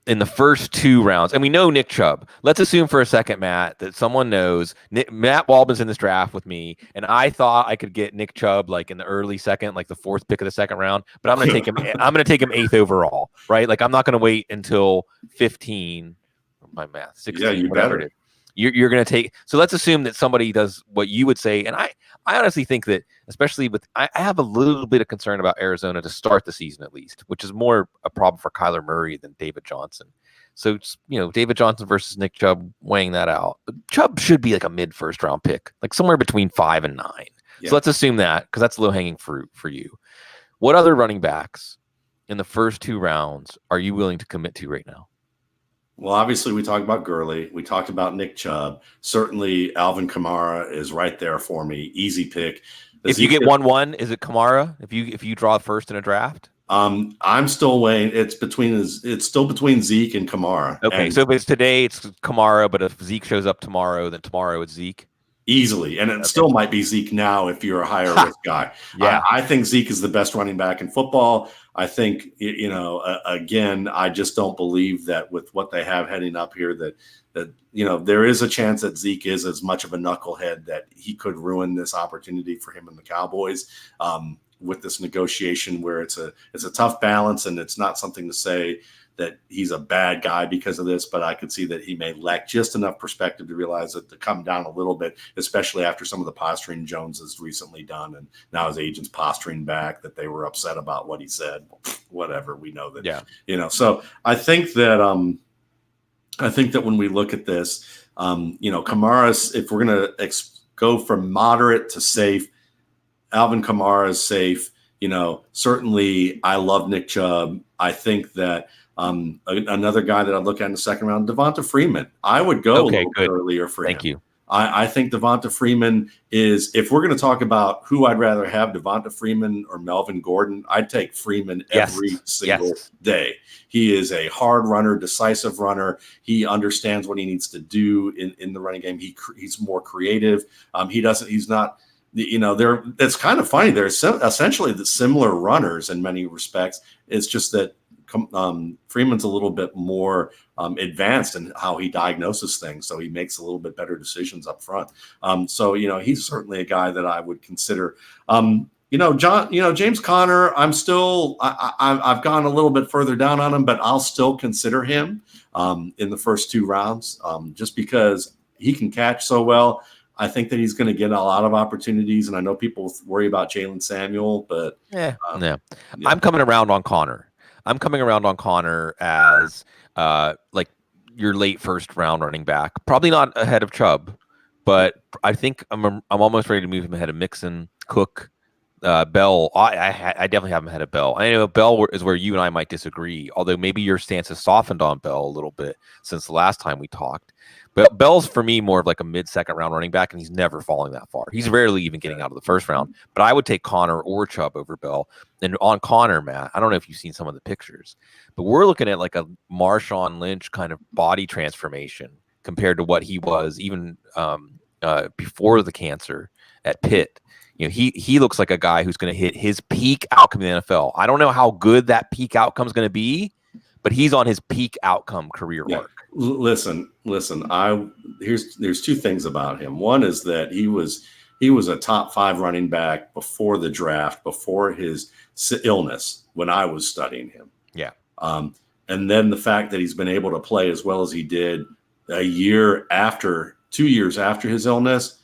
in the first 2 rounds, and we know Nick Chubb. Let's assume for a second, Matt, that someone knows Matt Waldman's in this draft with me, and I thought I could get Nick Chubb like in the early second, like the 4th pick of the second round, but I'm going to take him. I'm going to take him 8th overall, right? Like, I'm not going to wait until 15. My math, 16, yeah, you whatever better. it is. You're going to take. So let's assume that somebody does what you would say, and I honestly think that, especially with, I have a little bit of concern about Arizona to start the season at least, which is more a problem for Kyler Murray than David Johnson. So David Johnson versus Nick Chubb, weighing that out. Chubb should be like a mid-first round pick, like somewhere between 5 and 9. Yeah. So let's assume that, because that's low-hanging fruit for you. What other running backs in the first 2 rounds are you willing to commit to right now? Well, obviously, we talked about Gurley. We talked about Nick Chubb. Certainly, Alvin Kamara is right there for me. Easy pick. If you get 1-1, is it Kamara? If you draw first in a draft? I'm still weighing. It's still between Zeke and Kamara. Okay, so if it's today, it's Kamara. But if Zeke shows up tomorrow, then tomorrow it's Zeke. Easily, and it still might be Zeke now if you're a higher risk guy. Yeah, I think Zeke is the best running back in football. I think, again, I just don't believe that with what they have heading up here that there is a chance that Zeke is as much of a knucklehead that he could ruin this opportunity for him and the Cowboys with this negotiation where it's a tough balance, and it's not something to say that he's a bad guy because of this, but I could see that he may lack just enough perspective to realize that to come down a little bit, especially after some of the posturing Jones has recently done. And now his agent's posturing back that they were upset about what he said, whatever. We know that, so I think that when we look at this, Kamara's, if we're going to go from moderate to safe, Alvin Kamara is safe. Certainly I love Nick Chubb. I think that, another guy that I'd look at in the second round, Devonta Freeman. I would go a little bit earlier for him. Thank you. I think Devonta Freeman is, if we're going to talk about who I'd rather have, Devonta Freeman or Melvin Gordon, I'd take Freeman every single day. He is a hard runner, decisive runner. He understands what he needs to do in the running game. He's more creative. He's not, it's kind of funny. They're essentially the similar runners in many respects. It's just that Freeman's a little bit more advanced in how he diagnoses things, so he makes a little bit better decisions up front. So he's certainly a guy that I would consider. James Conner, I've gone a little bit further down on him, but I'll still consider him in the first 2 rounds, just because he can catch so well. I think that he's going to get a lot of opportunities, and I know people worry about Jalen Samuel, but I'm coming around on Conner. I'm coming around on Conner as your late first round running back. Probably not ahead of Chubb, but I think I'm almost ready to move him ahead of Mixon, Cook, Bell. I definitely have him ahead of Bell. I know Bell is where you and I might disagree, although maybe your stance has softened on Bell a little bit since the last time we talked. But Bell's for me more of like a mid-second round running back, and he's never falling that far. He's rarely even getting out of the first round. But I would take Connor or Chubb over Bell. And on Connor, Matt, I don't know if you've seen some of the pictures, but we're looking at like a Marshawn Lynch kind of body transformation compared to what he was even before the cancer at Pitt. You know, he looks like a guy who's going to hit his peak outcome in the NFL. I don't know how good that peak outcome is going to be, but he's on his peak outcome career arc. Listen. There's two things about him. One is that he was a top 5 running back before the draft, before his illness when I was studying him. Yeah. And then the fact that he's been able to play as well as he did 2 years after his illness.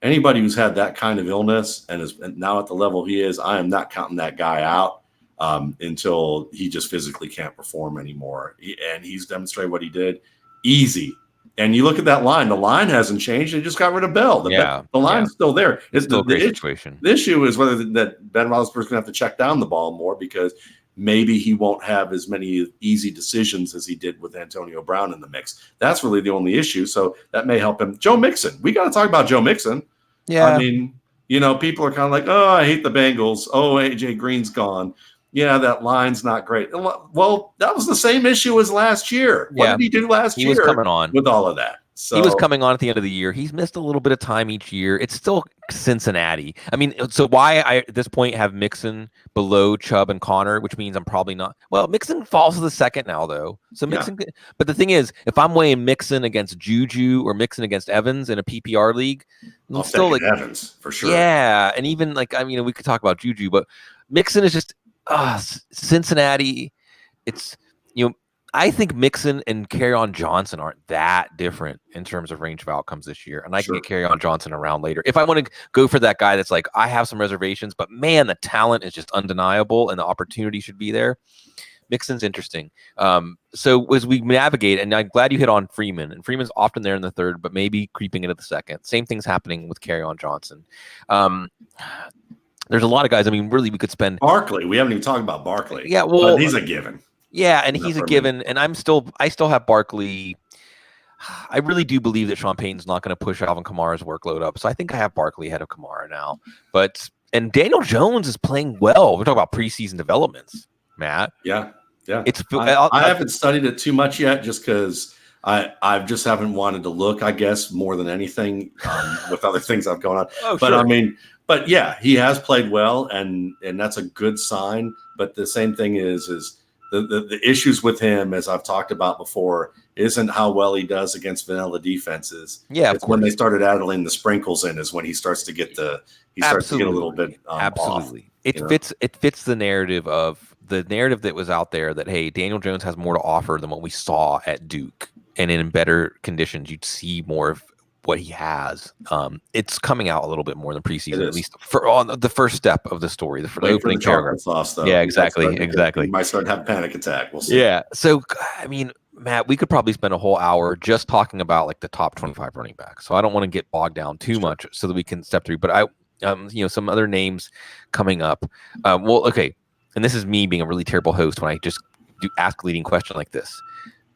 Anybody who's had that kind of illness and is now at the level he is, I am not counting that guy out until he just physically can't perform anymore. And he's demonstrated what he did. Easy. And you look at that line. The line hasn't changed. They just got rid of Bell. The line's still there. It's still a great situation. The issue is whether that Ben Roethlisberger's going to have to check down the ball more because maybe he won't have as many easy decisions as he did with Antonio Brown in the mix. That's really the only issue. So that may help him. Joe Mixon. We got to talk about Joe Mixon. Yeah. I mean, people are kind of like, oh, I hate the Bengals. Oh, AJ Green's gone. Yeah, that line's not great. Well, that was the same issue as last year. What did he do last year? He was coming on with all of that. So he was coming on at the end of the year. He's missed a little bit of time each year. It's still Cincinnati. I mean, so why I at this point have Mixon below Chubb and Connor, which means I'm probably not. Well, Mixon falls to the second now, though. So Mixon, but the thing is, if I'm weighing Mixon against Juju or Mixon against Evans in a PPR league, I'm still like Evans for sure. Yeah, and even like we could talk about Juju, but Mixon is just Cincinnati. It's I think Mixon and Kerryon Johnson aren't that different in terms of range of outcomes this year. And I can get Kerryon Johnson around later. If I want to go for that guy that's like, I have some reservations, but man, the talent is just undeniable and the opportunity should be there. Mixon's interesting. So as we navigate, and I'm glad you hit on Freeman, and Freeman's often there in the third, but maybe creeping into the second. Same thing's happening with Kerryon Johnson. There's a lot of guys. I mean, really, we could spend Barkley. We haven't even talked about Barkley. Yeah, well, but he's a given. Yeah, and he's a given, and I still have Barkley. I really do believe that Sean Payton's not going to push Alvin Kamara's workload up, so I think I have Barkley ahead of Kamara now. And Daniel Jones is playing well. We're talking about preseason developments, Matt. Yeah. I haven't studied it too much yet, just because I just haven't wanted to look. I guess more than anything with other things I've going on. But sure. But yeah, he has played well, and that's a good sign. But the same thing is the issues with him, as I've talked about before, isn't how well he does against vanilla defenses. Yeah, it's when they started adding the sprinkles in is when he starts to get a little bit absolutely. Off, it fits the narrative that was out there that, hey, Daniel Jones has more to offer than what we saw at Duke, and in better conditions you'd see more of what he has. It's coming out a little bit more than preseason, at least for on the first step of the story, the opening paragraph. Yeah, exactly. He might start to have a panic attack. We'll see. Yeah. So, I mean, Matt, we could probably spend a whole hour just talking about like the top 25 running backs. So I don't want to get bogged down too much so that we can step through. But some other names coming up. Okay. And this is me being a really terrible host when I just ask a leading question like this.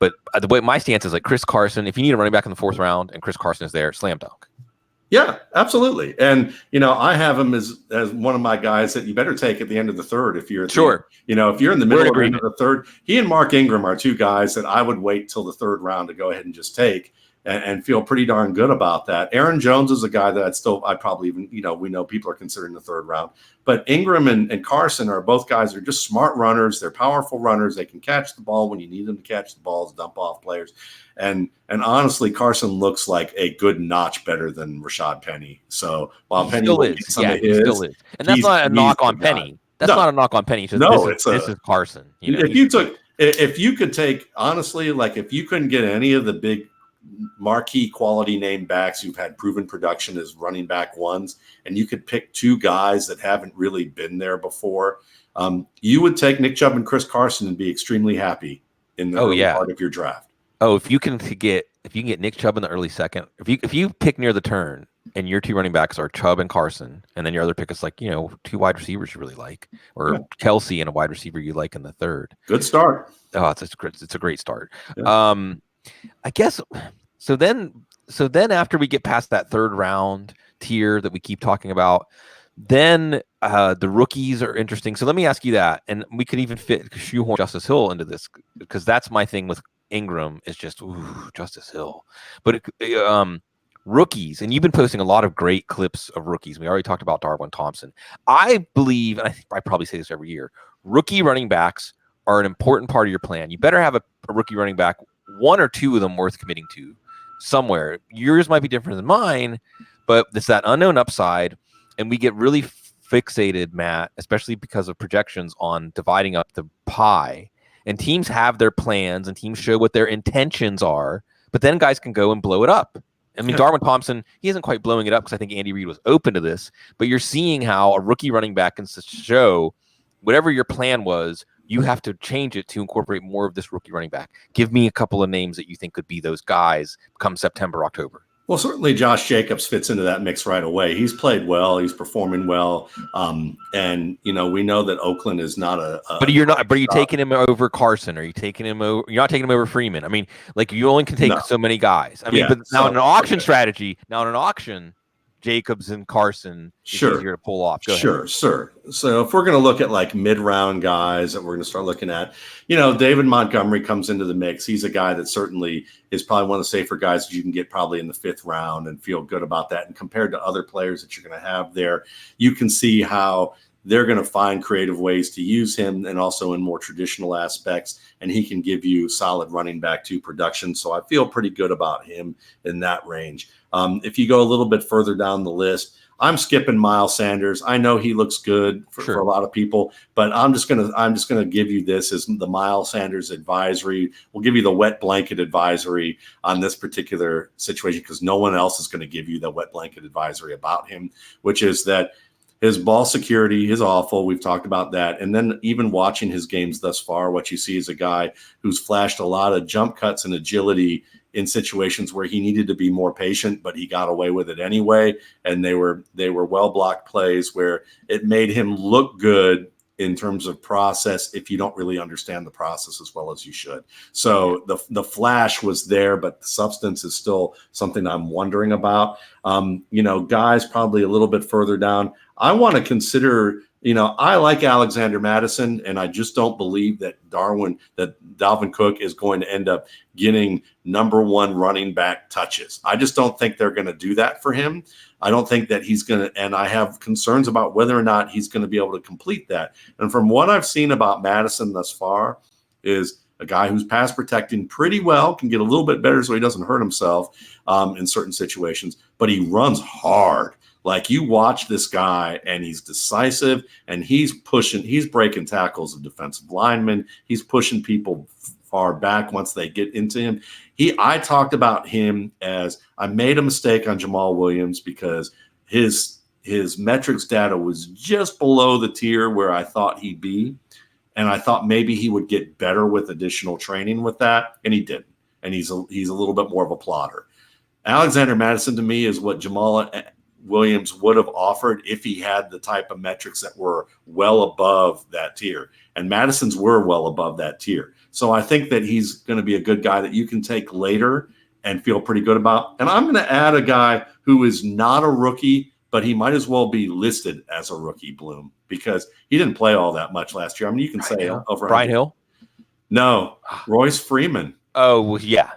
But the way my stance is like Chris Carson, if you need a running back in the fourth round and Chris Carson is there, slam dunk. Yeah, absolutely. And, I have him as one of my guys that you better take at the end of the third. If you're if you're in the middle of the third, he and Mark Ingram are two guys that I would wait till the third round to go ahead and just take and feel pretty darn good about that. Aaron Jones is a guy that I'd probably even, we know people are considering the third round, but Ingram and Carson are both guys that are just smart runners. They're powerful runners. They can catch the ball when you need them to catch the balls, dump off players. And honestly, Carson looks like a good notch better than Rashad Penny. So while Penny still is, he still is. And that's not a knock on Penny. That's not a knock on Penny. This is Carson. If you could take, honestly, like if you couldn't get any of the big marquee quality name backs who've had proven production as running back ones, and you could pick two guys that haven't really been there before, you would take Nick Chubb and Chris Carson and be extremely happy in the early part of your draft. Oh, if you can get Nick Chubb in the early second, if you pick near the turn and your two running backs are Chubb and Carson, and then your other pick is like, two wide receivers you really like, or Yeah. Kelsey and a wide receiver you like in the third. Good start. Oh, it's a great start. Yeah. I guess so then after we get past that third round tier that we keep talking about, then the rookies are interesting. So let me ask you that, and we could even shoehorn Justice Hill into this, because that's my thing with Ingram is just Justice Hill. But rookies, and you've been posting a lot of great clips of rookies. We already talked about Darwin Thompson. I believe, and I probably say this every year, rookie running backs are an important part of your plan. You better have a rookie running back, one or two of them worth committing to somewhere. Yours might be different than mine, but it's that unknown upside. And we get really fixated, Matt, especially because of projections, on dividing up the pie. And teams have their plans and teams show what their intentions are, but then guys can go and blow it up. I mean, Darwin Thompson, he isn't quite blowing it up because I think Andy Reid was open to this, but you're seeing how a rookie running back can show whatever your plan was, you have to change it to incorporate more of this rookie running back. Give me a couple of names that you think could be those guys come September, October. Well, certainly Josh Jacobs fits into that mix right away. He's played well. He's performing well. And, we know that Oakland is not but are you taking him over Carson? Are you taking him over? You're not taking him over Freeman. I mean, like, you only can take so many guys. I mean, but now in an auction strategy, Jacobs and Carson is easier to pull off. Go ahead. Sure. So if we're going to look at like mid-round guys that we're going to start looking at, David Montgomery comes into the mix. He's a guy that certainly is probably one of the safer guys that you can get probably in the 5th round and feel good about that. And compared to other players that you're going to have there, you can see how they're going to find creative ways to use him, and also in more traditional aspects. And he can give you solid running back 2 production. So I feel pretty good about him in that range. If you go a little bit further down the list, I'm skipping Miles Sanders. I know he looks good for a lot of people, but I'm just gonna give you this as the Miles Sanders advisory. We'll give you the wet blanket advisory on this particular situation, because no one else is going to give you the wet blanket advisory about him, which is that his ball security is awful. We've talked about that. And then even watching his games thus far, what you see is a guy who's flashed a lot of jump cuts and agility in situations where he needed to be more patient, but he got away with it anyway. And they were well-blocked plays where it made him look good in terms of process if you don't really understand the process as well as you should. So the flash was there, but the substance is still something I'm wondering about. Guys probably a little bit further down, I want to consider, I like Alexander Madison, and I just don't believe that Dalvin Cook is going to end up getting number 1 running back touches. I just don't think they're going to do that for him. I don't think that he's going to, and I have concerns about whether or not he's going to be able to complete that. And from what I've seen about Madison thus far, is a guy who's pass protecting pretty well, can get a little bit better so he doesn't hurt himself in certain situations, but he runs hard. Like, you watch this guy and he's decisive, and he's breaking tackles of defensive linemen. He's pushing people far back once they get into him. I talked about him as, I made a mistake on Jamal Williams because his metrics data was just below the tier where I thought he'd be. And I thought maybe he would get better with additional training with that, and he didn't. And he's a little bit more of a plotter. Alexander Madison, to me, is what Jamal Williams would have offered if he had the type of metrics that were well above that tier. And Madison's were well above that tier. So I think that he's going to be a good guy that you can take later and feel pretty good about. And I'm going to add a guy who is not a rookie, but he might as well be listed as a rookie, Bloom, because he didn't play all that much last year. I mean, you can say over Brian Hill. No, Royce Freeman. Oh yeah.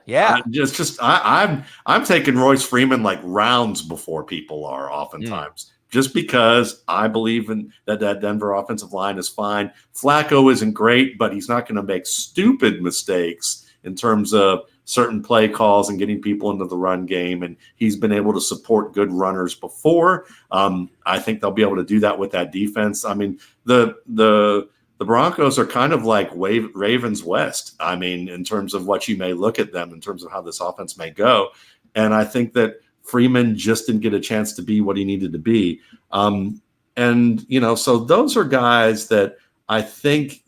I'm taking Royce Freeman like rounds before people are oftentimes, just because I believe in that Denver offensive line is fine. Flacco isn't great, but he's not going to make stupid mistakes in terms of certain play calls and getting people into the run game. And he's been able to support good runners before. I think they'll be able to do that with that defense. I mean, the Broncos are kind of like Ravens West. I mean, in terms of what you may look at them, in terms of how this offense may go. And I think that Freeman just didn't get a chance to be what he needed to be. So those are guys that I think,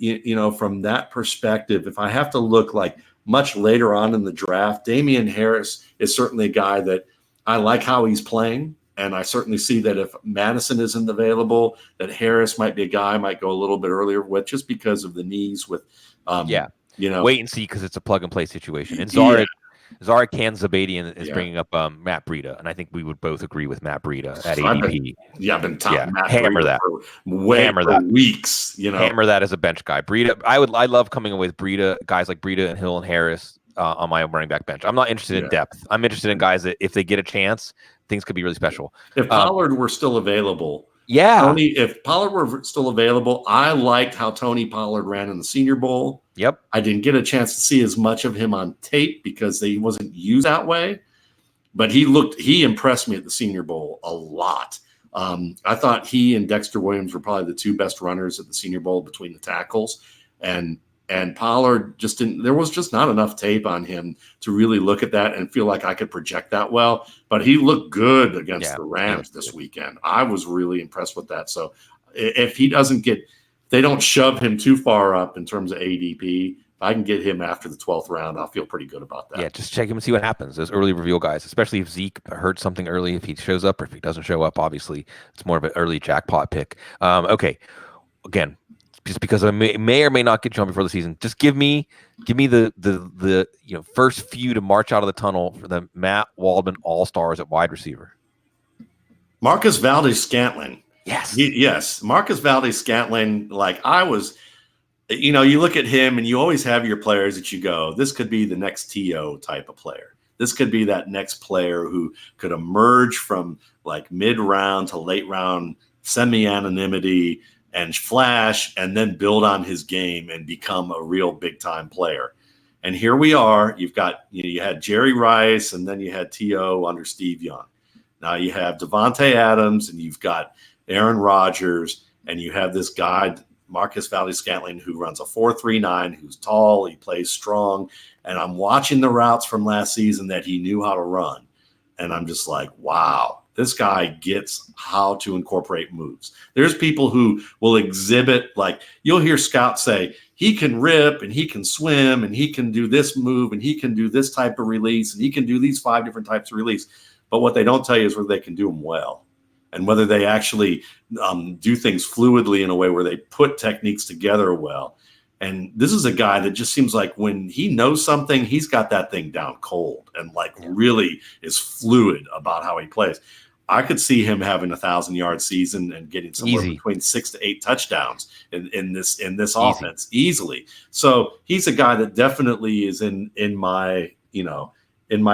from that perspective, if I have to look like much later on in the draft. Damian Harris is certainly a guy that I like how he's playing. And I certainly see that if Madison isn't available, that Harris might be a guy I might go a little bit earlier with, just because of the knees with, wait and see, because it's a plug and play situation. And Zara Kanzabadian is bringing up Matt Breida, and I think we would both agree with Matt Breida at ADP. I've been talking Matt hammer Breida that for weeks. Hammer that as a bench guy. Breida, I love coming with Breida, guys like Breida and Hill and Harris on my running back bench. I'm not interested in depth. I'm interested in guys that, if they get a chance, things could be really special. If Pollard were still available, if Pollard were still available, I liked how Tony Pollard ran in the Senior Bowl. Yep. I didn't get a chance to see as much of him on tape because he wasn't used that way, but he impressed me at the Senior Bowl a lot. I thought he and Dexter Williams were probably the two best runners at the Senior Bowl between the tackles, and Pollard there was just not enough tape on him to really look at that and feel like I could project that well, but he looked good against the Rams this weekend. I was really impressed with that. So if he doesn't they don't shove him too far up in terms of ADP, if I can get him after the 12th round, I'll feel pretty good about that. Yeah, just check him and see what happens. Those early reveal guys, especially if Zeke heard something early, if he shows up, or if he doesn't show up, obviously it's more of an early jackpot pick. Okay, again, just because I may or may not get you on before the season, just give me the first few to march out of the tunnel for the Matt Waldman All-Stars at wide receiver. Marcus Valdez-Scantlin. Yes. Marcus Valdez-Scantlin, you look at him and you always have your players that you go, this could be the next T.O. type of player. This could be that next player who could emerge from like mid-round to late round semi-anonymity and flash and then build on his game and become a real big-time player. And here we are. You've got, you had Jerry Rice, and then you had T.O. under Steve Young. Now you have Devontae Adams, and you've got Aaron Rodgers, and you have this guy, Marcus Valdez-Scantlin, who runs a 4.39, who's tall, he plays strong, and I'm watching the routes from last season that he knew how to run, and I'm just like, wow, this guy gets how to incorporate moves. There's people who will exhibit, like you'll hear scouts say, he can rip and he can swim and he can do this move and he can do this type of release and he can do these 5 different types of release. But what they don't tell you is whether they can do them well and whether they actually do things fluidly in a way where they put techniques together well. And this is a guy that just seems like when he knows something, he's got that thing down cold and really is fluid about how he plays. I could see him having 1,000-yard season and getting somewhere between 6 to 8 touchdowns in this offense easily. So he's a guy that definitely is in my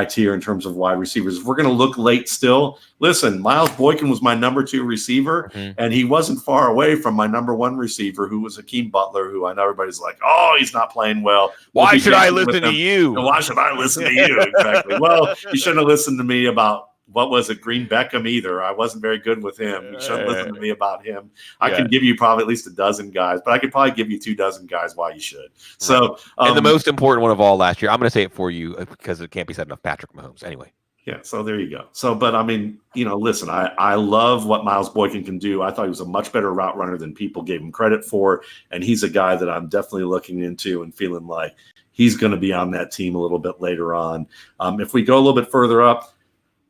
tier in terms of wide receivers. If we're going to look late still, listen, Miles Boykin was my number 2 receiver, and he wasn't far away from my number 1 receiver, who was Hakeem Butler, who I know everybody's like, oh, he's not playing well. Why should I listen to you? Why should I listen to you? Exactly. Well, you shouldn't have listened to me about, what was it, Green Beckham either. I wasn't very good with him. You shouldn't listen to me about him. I can give you probably at least a dozen guys, but I could probably give you 2 dozen guys why you should. So, and the most important one of all last year, I'm going to say it for you because it can't be said enough, Patrick Mahomes. Anyway. Yeah, so there you go. So, but I mean, listen, I love what Miles Boykin can do. I thought he was a much better route runner than people gave him credit for, and he's a guy that I'm definitely looking into and feeling like he's going to be on that team a little bit later on. If we go a little bit further up,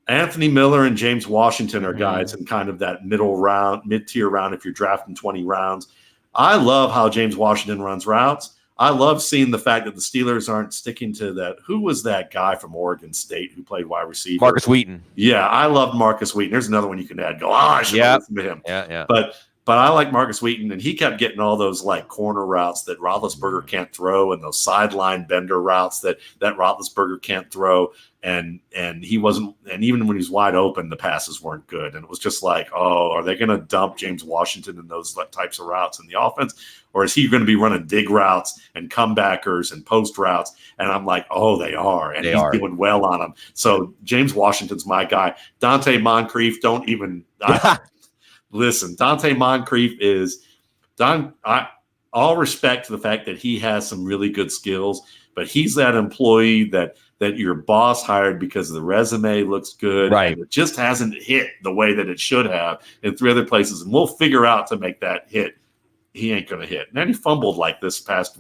Anthony Miller and James Washington are guys in kind of that mid-tier round if you're drafting 20 rounds. I love how James Washington runs routes. I love seeing the fact that the Steelers aren't sticking to that. Who was that guy from Oregon State who played wide receiver? Marcus Wheaton. Yeah, I love Marcus Wheaton. There's another one you can add. I should listen to him. Yeah. But I like Marcus Wheaton, and he kept getting all those corner routes that Roethlisberger can't throw, and those sideline bender routes that Roethlisberger can't throw. And he wasn't, and even when he's wide open, the passes weren't good. And it was just like, oh, are they going to dump James Washington in those types of routes in the offense? Or is he going to be running dig routes and comebackers and post routes? And I'm like, oh, they are. And he's doing well on them. So James Washington's my guy. Dante Moncrief, listen, Dante Moncrief is all respect to the fact that he has some really good skills, but he's that employee that your boss hired because the resume looks good. Right. And it just hasn't hit the way that it should have in 3 other places. And we'll figure out to make that hit he ain't going to hit. And then he fumbled like this past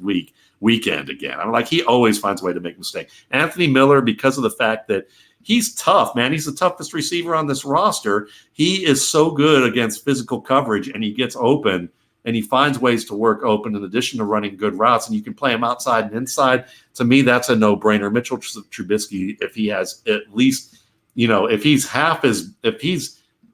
weekend again. I'm like, he always finds a way to make a mistake. Anthony Miller, because of the fact that he's tough, man. He's the toughest receiver on this roster. He is so good against physical coverage, and he gets open, and he finds ways to work open in addition to running good routes, and you can play him outside and inside. To me, that's a no-brainer. Mitchell Trubisky, if he has at least, if he's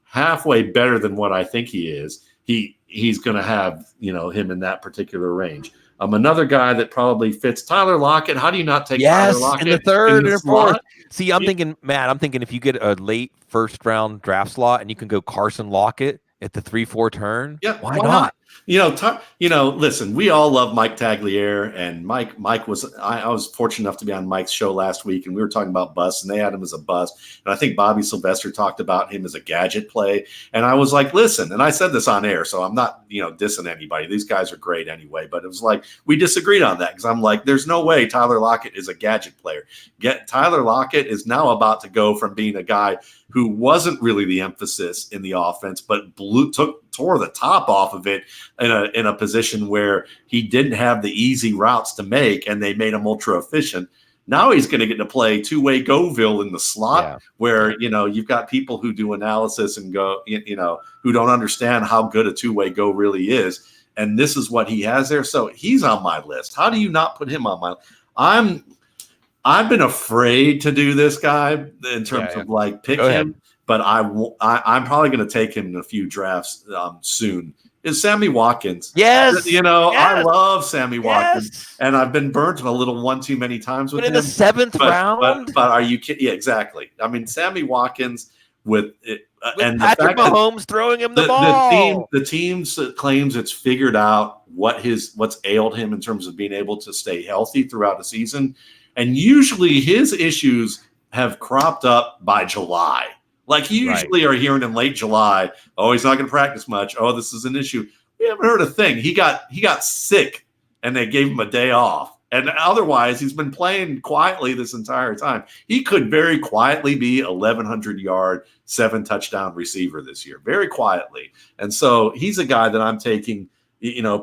halfway better than what I think he is, he's going to have, him in that particular range. Another guy that probably fits, Tyler Lockett. How do you not take Tyler Lockett in the third or fourth? slot? See, I'm thinking, Matt, if you get a late first round draft slot and you can go Carson Lockett at the 3-4 turn, why not? Listen, we all love Mike Tagliere, and Mike was. I was fortunate enough to be on Mike's show last week, and we were talking about busts, and they had him as a bust. And I think Bobby Sylvester talked about him as a gadget play. And I was like, listen, and I said this on air, so I'm not, dissing anybody. These guys are great anyway. But it was like we disagreed on that because I'm like, there's no way Tyler Lockett is a gadget player. Tyler Lockett is now about to go from being a guy who wasn't really the emphasis in the offense, but tore the top off of it in a position where he didn't have the easy routes to make, and they made him ultra efficient. Now he's going to get to play two-way Goville in the slot, where you've got people who do analysis and go, who don't understand how good a two-way go really is, and this is what he has there. So he's on my list. How do you not put him on my? I've been afraid to do this guy in terms of like pick him, but I'm probably going to take him in a few drafts soon. Is Sammy Watkins? Yes, I love Sammy Watkins, and I've been burnt a little one too many times with him. In the seventh round, but are you kidding? Yeah, exactly. I mean, Sammy Watkins with and Patrick the fact Mahomes throwing him the ball. The team claims it's figured out what's ailed him in terms of being able to stay healthy throughout the season. And usually his issues have cropped up by July. Like you usually are hearing in late July, oh, he's not going to practice much. Oh, this is an issue. We haven't heard a thing. He got sick and they gave him a day off. And otherwise, he's been playing quietly this entire time. He could very quietly be 1,100-yard, 7-touchdown receiver this year, very quietly. And so he's a guy that I'm taking,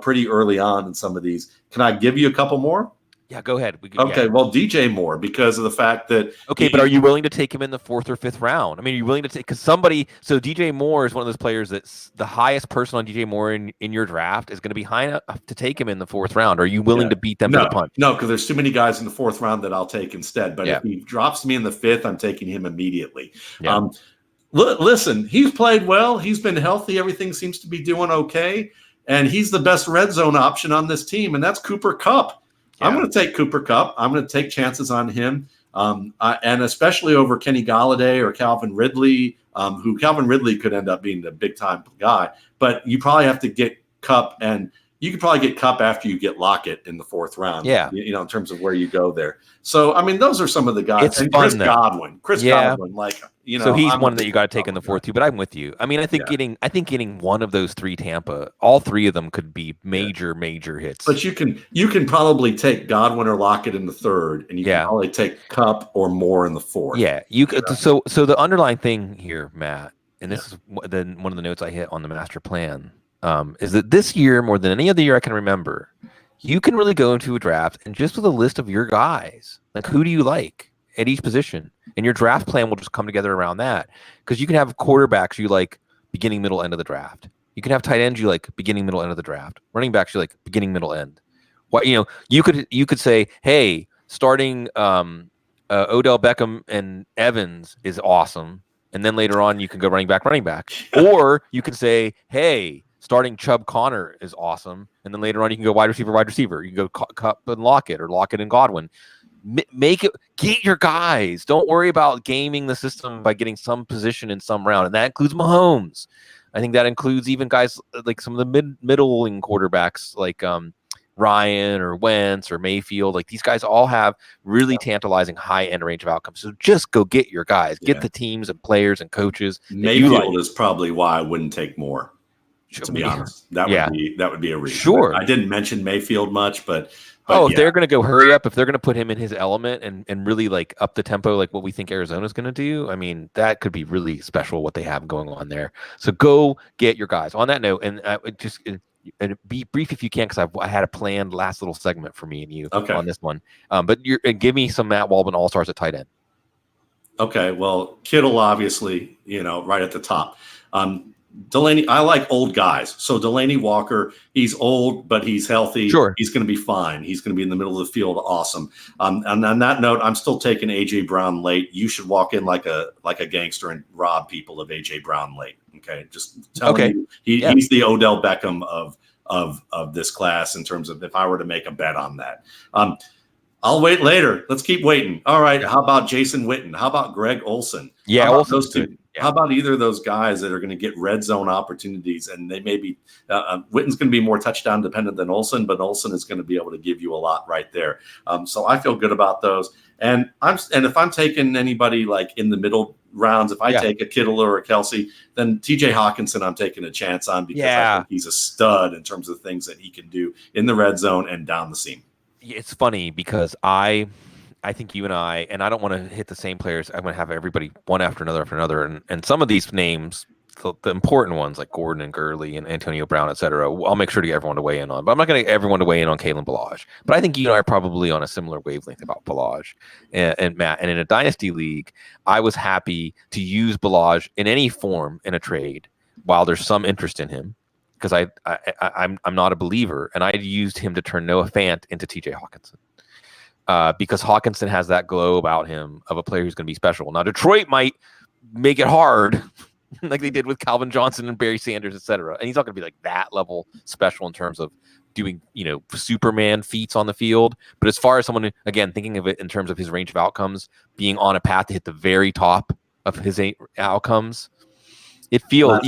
pretty early on in some of these. Can I give you a couple more? Yeah, go ahead. Well, DJ Moore, because of the fact that but are you willing to take him in the 4th or 5th round? I mean, are you willing to take, because so DJ Moore is one of those players that's the highest person on DJ Moore in your draft is going to be high enough to take him in the 4th round. Are you willing to beat them to the punch? No, because there's too many guys in the 4th round that I'll take instead. But if he drops me in the 5th, I'm taking him immediately. Yeah. Listen, he's played well. He's been healthy. Everything seems to be doing okay. And he's the best red zone option on this team, and that's Cooper Kupp. Yeah. I'm going to take Cooper Kupp. I'm going to take chances on him, and especially over Kenny Golladay or Calvin Ridley, who Calvin Ridley could end up being the big-time guy. But you probably have to get Kupp, and you could probably get Kupp after you get Lockett in the 4th round, in terms of where you go there. So, I mean, those are some of the guys. It's and fun, Chris Godwin, so he's one that you got to take in the 4th too. But I'm with you. I mean, I think getting one of those 3 Tampa, all 3 of them could be major hits. But you can probably take Godwin or Lockett in the 3rd, and you can probably take Kupp or Moore in the 4th. Yeah, you could. So the underlying thing here, Matt, and this is one of the notes I hit on the master plan, is that this year more than any other year I can remember, you can really go into a draft and just with a list of your guys, like who do you like at each position, and your draft plan will just come together around that. Because you can have quarterbacks you like beginning, middle, end of the draft. You can have tight ends you like beginning, middle, end of the draft. Running backs you like beginning, middle, end. What you could say, hey, starting Odell Beckham and Evans is awesome, and then later on you can go running back. Or you can say, hey, starting Chubb Connor is awesome, and then later on you can go wide receiver. You can go Kupp and Lockett or Lockett and Godwin. Get your guys. Don't worry about gaming the system by getting some position in some round, and that includes Mahomes. I think that includes even guys like some of the middling quarterbacks like Ryan or Wentz or Mayfield. Like these guys all have really tantalizing high end range of outcomes. So just go get your guys. Get the teams and players and coaches. Mayfield is probably why I wouldn't take Moore. To be honest, that would be a reason. Sure, I didn't mention Mayfield much, but if they're going to go hurry up, if they're going to put him in his element and really like up the tempo, like what we think Arizona's going to do, I mean, that could be really special what they have going on there. So go get your guys. On that note, and And be brief if you can, because I had a planned last little segment for me and you on this one. But give me some Matt Waldman all-stars at tight end. Okay, well, Kittle, obviously, right at the top. Delaney, I like old guys. So Delaney Walker, he's old, but he's healthy. Sure. He's going to be fine. He's going to be in the middle of the field. Awesome. And on that note, I'm still taking A.J. Brown late. You should walk in like a gangster and rob people of A.J. Brown late. Okay, just telling you, he's the Odell Beckham of this class in terms of if I were to make a bet on that. I'll wait later. Let's keep waiting. All right. How about Jason Witten? How about Greg Olsen? Yeah, how about Olsen's those two? good. Yeah. How about either of those guys that are going to get red zone opportunities? And they may be Witten's going to be more touchdown dependent than Olsen, but Olsen is going to be able to give you a lot right there. So I feel good about those. And if I'm taking anybody like in the middle rounds, if I take a Kittle or a Kelsey, then TJ Hawkinson I'm taking a chance on because I think he's a stud in terms of things that he can do in the red zone and down the seam. It's funny because I think you and I don't want to hit the same players. I'm going to have everybody one after another. And some of these names, the important ones like Gordon and Gurley and Antonio Brown, et cetera, I'll make sure to get everyone to weigh in on. But I'm not going to get everyone to weigh in on Kalen Ballage. But I think you and I are probably on a similar wavelength about Ballage and Matt. And in a dynasty league, I was happy to use Ballage in any form in a trade while there's some interest in him. Because I'm not a believer, and I used him to turn Noah Fant into TJ Hawkinson. Because Hawkinson has that glow about him of a player who's going to be special. Now, Detroit might make it hard, like they did with Calvin Johnson and Barry Sanders, et cetera. And he's not going to be like that level special in terms of doing, Superman feats on the field. But as far as someone, again, thinking of it in terms of his range of outcomes, being on a path to hit the very top of his outcomes, you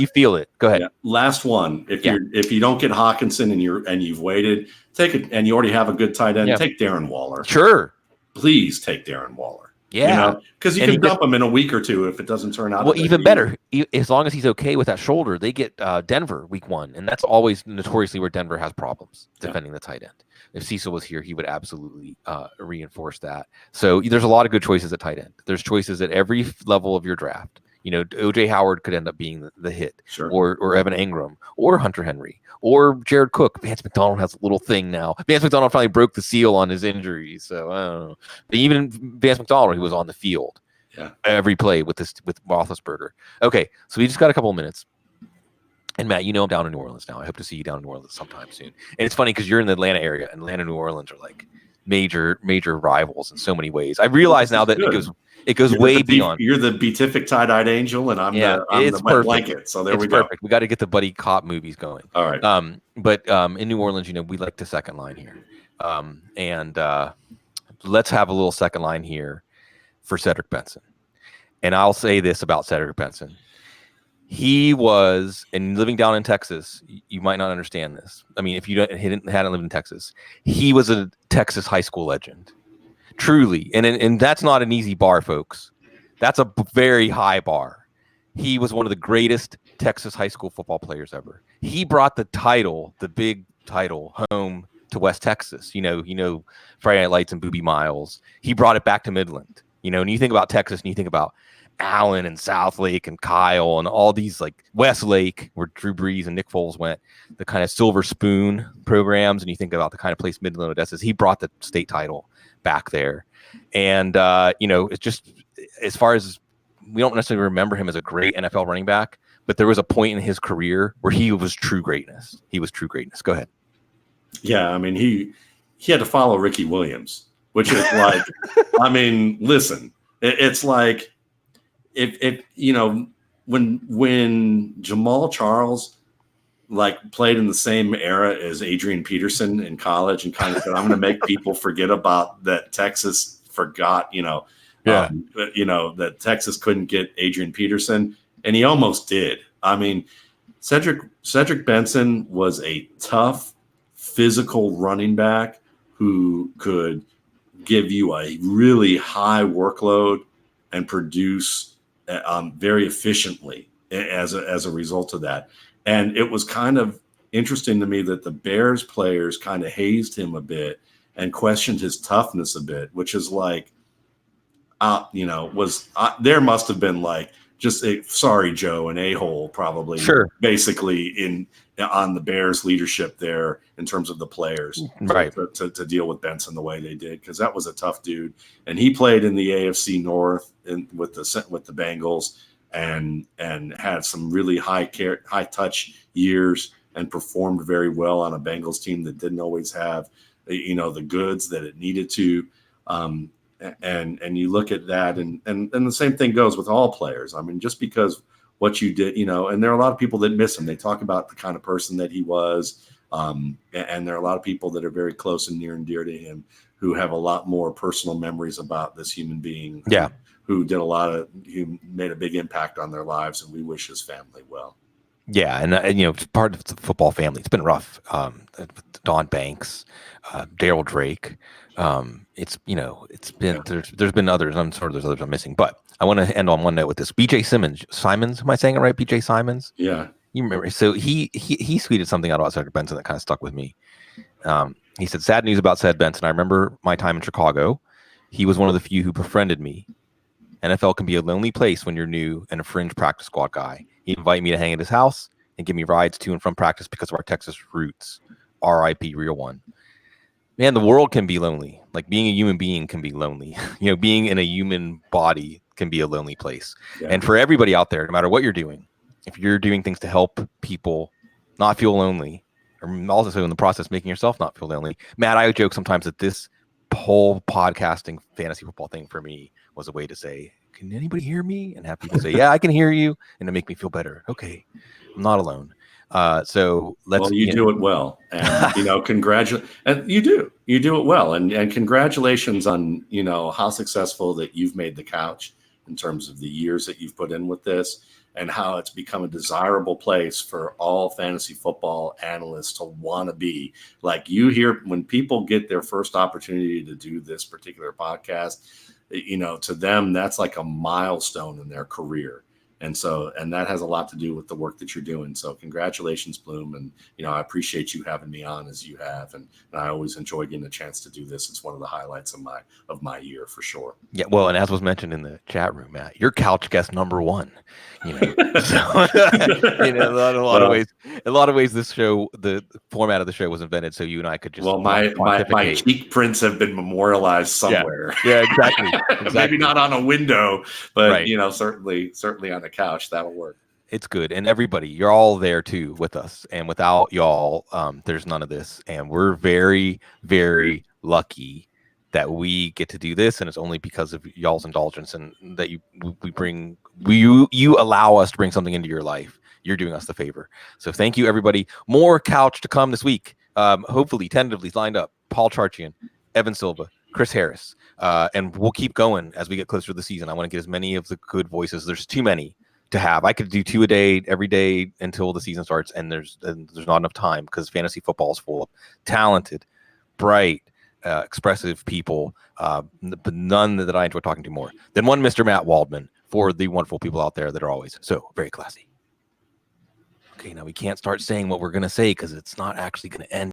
feel it. Go ahead. Yeah. Last one. If you don't get Hawkinson and you've waited, take it, and you already have a good tight end, take Darren Waller. Sure. Please take Darren Waller. Yeah. Because you can dump him in a week or two if it doesn't turn out. Well, even better. As long as he's okay with that shoulder, they get Denver week 1. And that's always notoriously where Denver has problems defending the tight end. If Cecil was here, he would absolutely reinforce that. So there's a lot of good choices at tight end. There's choices at every level of your draft. O.J. Howard could end up being the hit, sure. or Evan Engram, or Hunter Henry, or Jared Cook. Vance McDonald has a little thing now. Vance McDonald finally broke the seal on his injuries, so I don't know. But even Vance McDonald, who was on the field every play with Roethlisberger. Okay, so we just got a couple of minutes. And Matt, I'm down in New Orleans now. I hope to see you down in New Orleans sometime soon. And it's funny because you're in the Atlanta area, and Atlanta and New Orleans are like major rivals in so many ways. I realize now that it goes way beyond. You're the beatific tie-dyed angel, and I'm the wet blanket. So we go. Perfect. We got to get the buddy cop movies going. All right. But in New Orleans, we like the second line here, and let's have a little second line here for Cedric Benson. And I'll say this about Cedric Benson: he was, and living down in Texas, you might not understand this. I mean, if hadn't lived in Texas, he was a Texas high school legend. Truly, and that's not an easy bar, folks. That's a very high bar. He was one of the greatest Texas high school football players ever. He brought the big title, home to West Texas. Friday Night Lights and Boobie Miles. He brought it back to Midland. And you think about Texas, and you think about Allen and South Lake and Kyle and all these like Westlake, where Drew Brees and Nick Foles went, the kind of Silver Spoon programs, and you think about the kind of place Midland Odessa is. He brought the state title back there. And it's just, as far as, we don't necessarily remember him as a great NFL running back, but there was a point in his career where he was true greatness. Go ahead. Yeah, I mean, he had to follow Ricky Williams, which is like, I mean, listen, it's like if when Jamal Charles like played in the same era as Adrian Peterson in college and kind of said, I'm going to make people forget about that Texas forgot, that Texas couldn't get Adrian Peterson. And he almost did. I mean, Cedric Benson was a tough, physical running back who could give you a really high workload and produce very efficiently as a result of that. And it was kind of interesting to me that the Bears players kind of hazed him a bit and questioned his toughness a bit, which is like, there must have been like sorry, Joe, an a-hole probably. Sure. Basically on the Bears leadership there in terms of the players, right, to deal with Benson the way they did, because that was a tough dude, and he played in the AFC North with the Bengals and had some really high touch years and performed very well on a Bengals team that didn't always have the goods that it needed to. And you look at that, and the same thing goes with all players. I mean, just because what you did, and there are a lot of people that miss him. They talk about the kind of person that he was, and there are a lot of people that are very close and near and dear to him who have a lot more personal memories about this human being. Yeah. Who made a big impact on their lives, and we wish his family well. Yeah, and part of the football family. It's been rough. Don Banks, Daryl Drake. It's been there's been others. I'm sorry, there's others I'm missing, but I want to end on one note with this. B.J. Simons. Am I saying it right? B.J. Simons. Yeah, you remember? So he tweeted something out about Cedric Benson that kind of stuck with me. He said, "Sad news about Ced Benson. I remember my time in Chicago. He was one of the few who befriended me. NFL can be a lonely place when you're new and a fringe practice squad guy. He'd invite me to hang at his house and give me rides to and from practice because of our Texas roots. R.I.P. Real one." Man, the world can be lonely. Like, being a human being can be lonely. Being in a human body can be a lonely place. Yeah. And for everybody out there, no matter what you're doing, if you're doing things to help people not feel lonely, or also in the process making yourself not feel lonely. Matt, I joke sometimes that this whole podcasting fantasy football thing for me was a way to say, can anybody hear me? And have people say, yeah, I can hear you. And to make me feel better. Okay, I'm not alone. So let's. Well, you do it well, and congratulate. And you do it well, and congratulations on how successful that you've made the couch in terms of the years that you've put in with this, and how it's become a desirable place for all fantasy football analysts to want to be. Like, you hear when people get their first opportunity to do this particular podcast, to them that's like a milestone in their career. And that has a lot to do with the work that you're doing. So congratulations, Bloom. And, I appreciate you having me on as you have. And I always enjoy getting a chance to do this. It's one of the highlights of my year for sure. Yeah. Well, and as was mentioned in the chat room, Matt, you're couch guest number one, so, in a lot of ways, this show, the format of the show was invented so you and I could just. Well, my cheek prints have been memorialized somewhere. Yeah, exactly. Maybe not on a window, but, right. Certainly on the couch, that'll work. It's good. And everybody, you're all there too with us. And without y'all, there's none of this. And we're very, very lucky that we get to do this. And it's only because of y'all's indulgence and that you allow us to bring something into your life. You're doing us the favor. So thank you, everybody. More couch to come this week. Hopefully, tentatively lined up. Paul Charchian, Evan Silva, Chris Harris. And we'll keep going as we get closer to the season. I want to get as many of the good voices. There's too many to have. I could do 2 a day every day until the season starts, and there's not enough time because fantasy football is full of talented, bright, expressive people, but none that I enjoy talking to more than one Mr. Matt Waldman, for the wonderful people out there that are always so very classy. Okay, now we can't start saying what we're going to say because it's not actually going to end.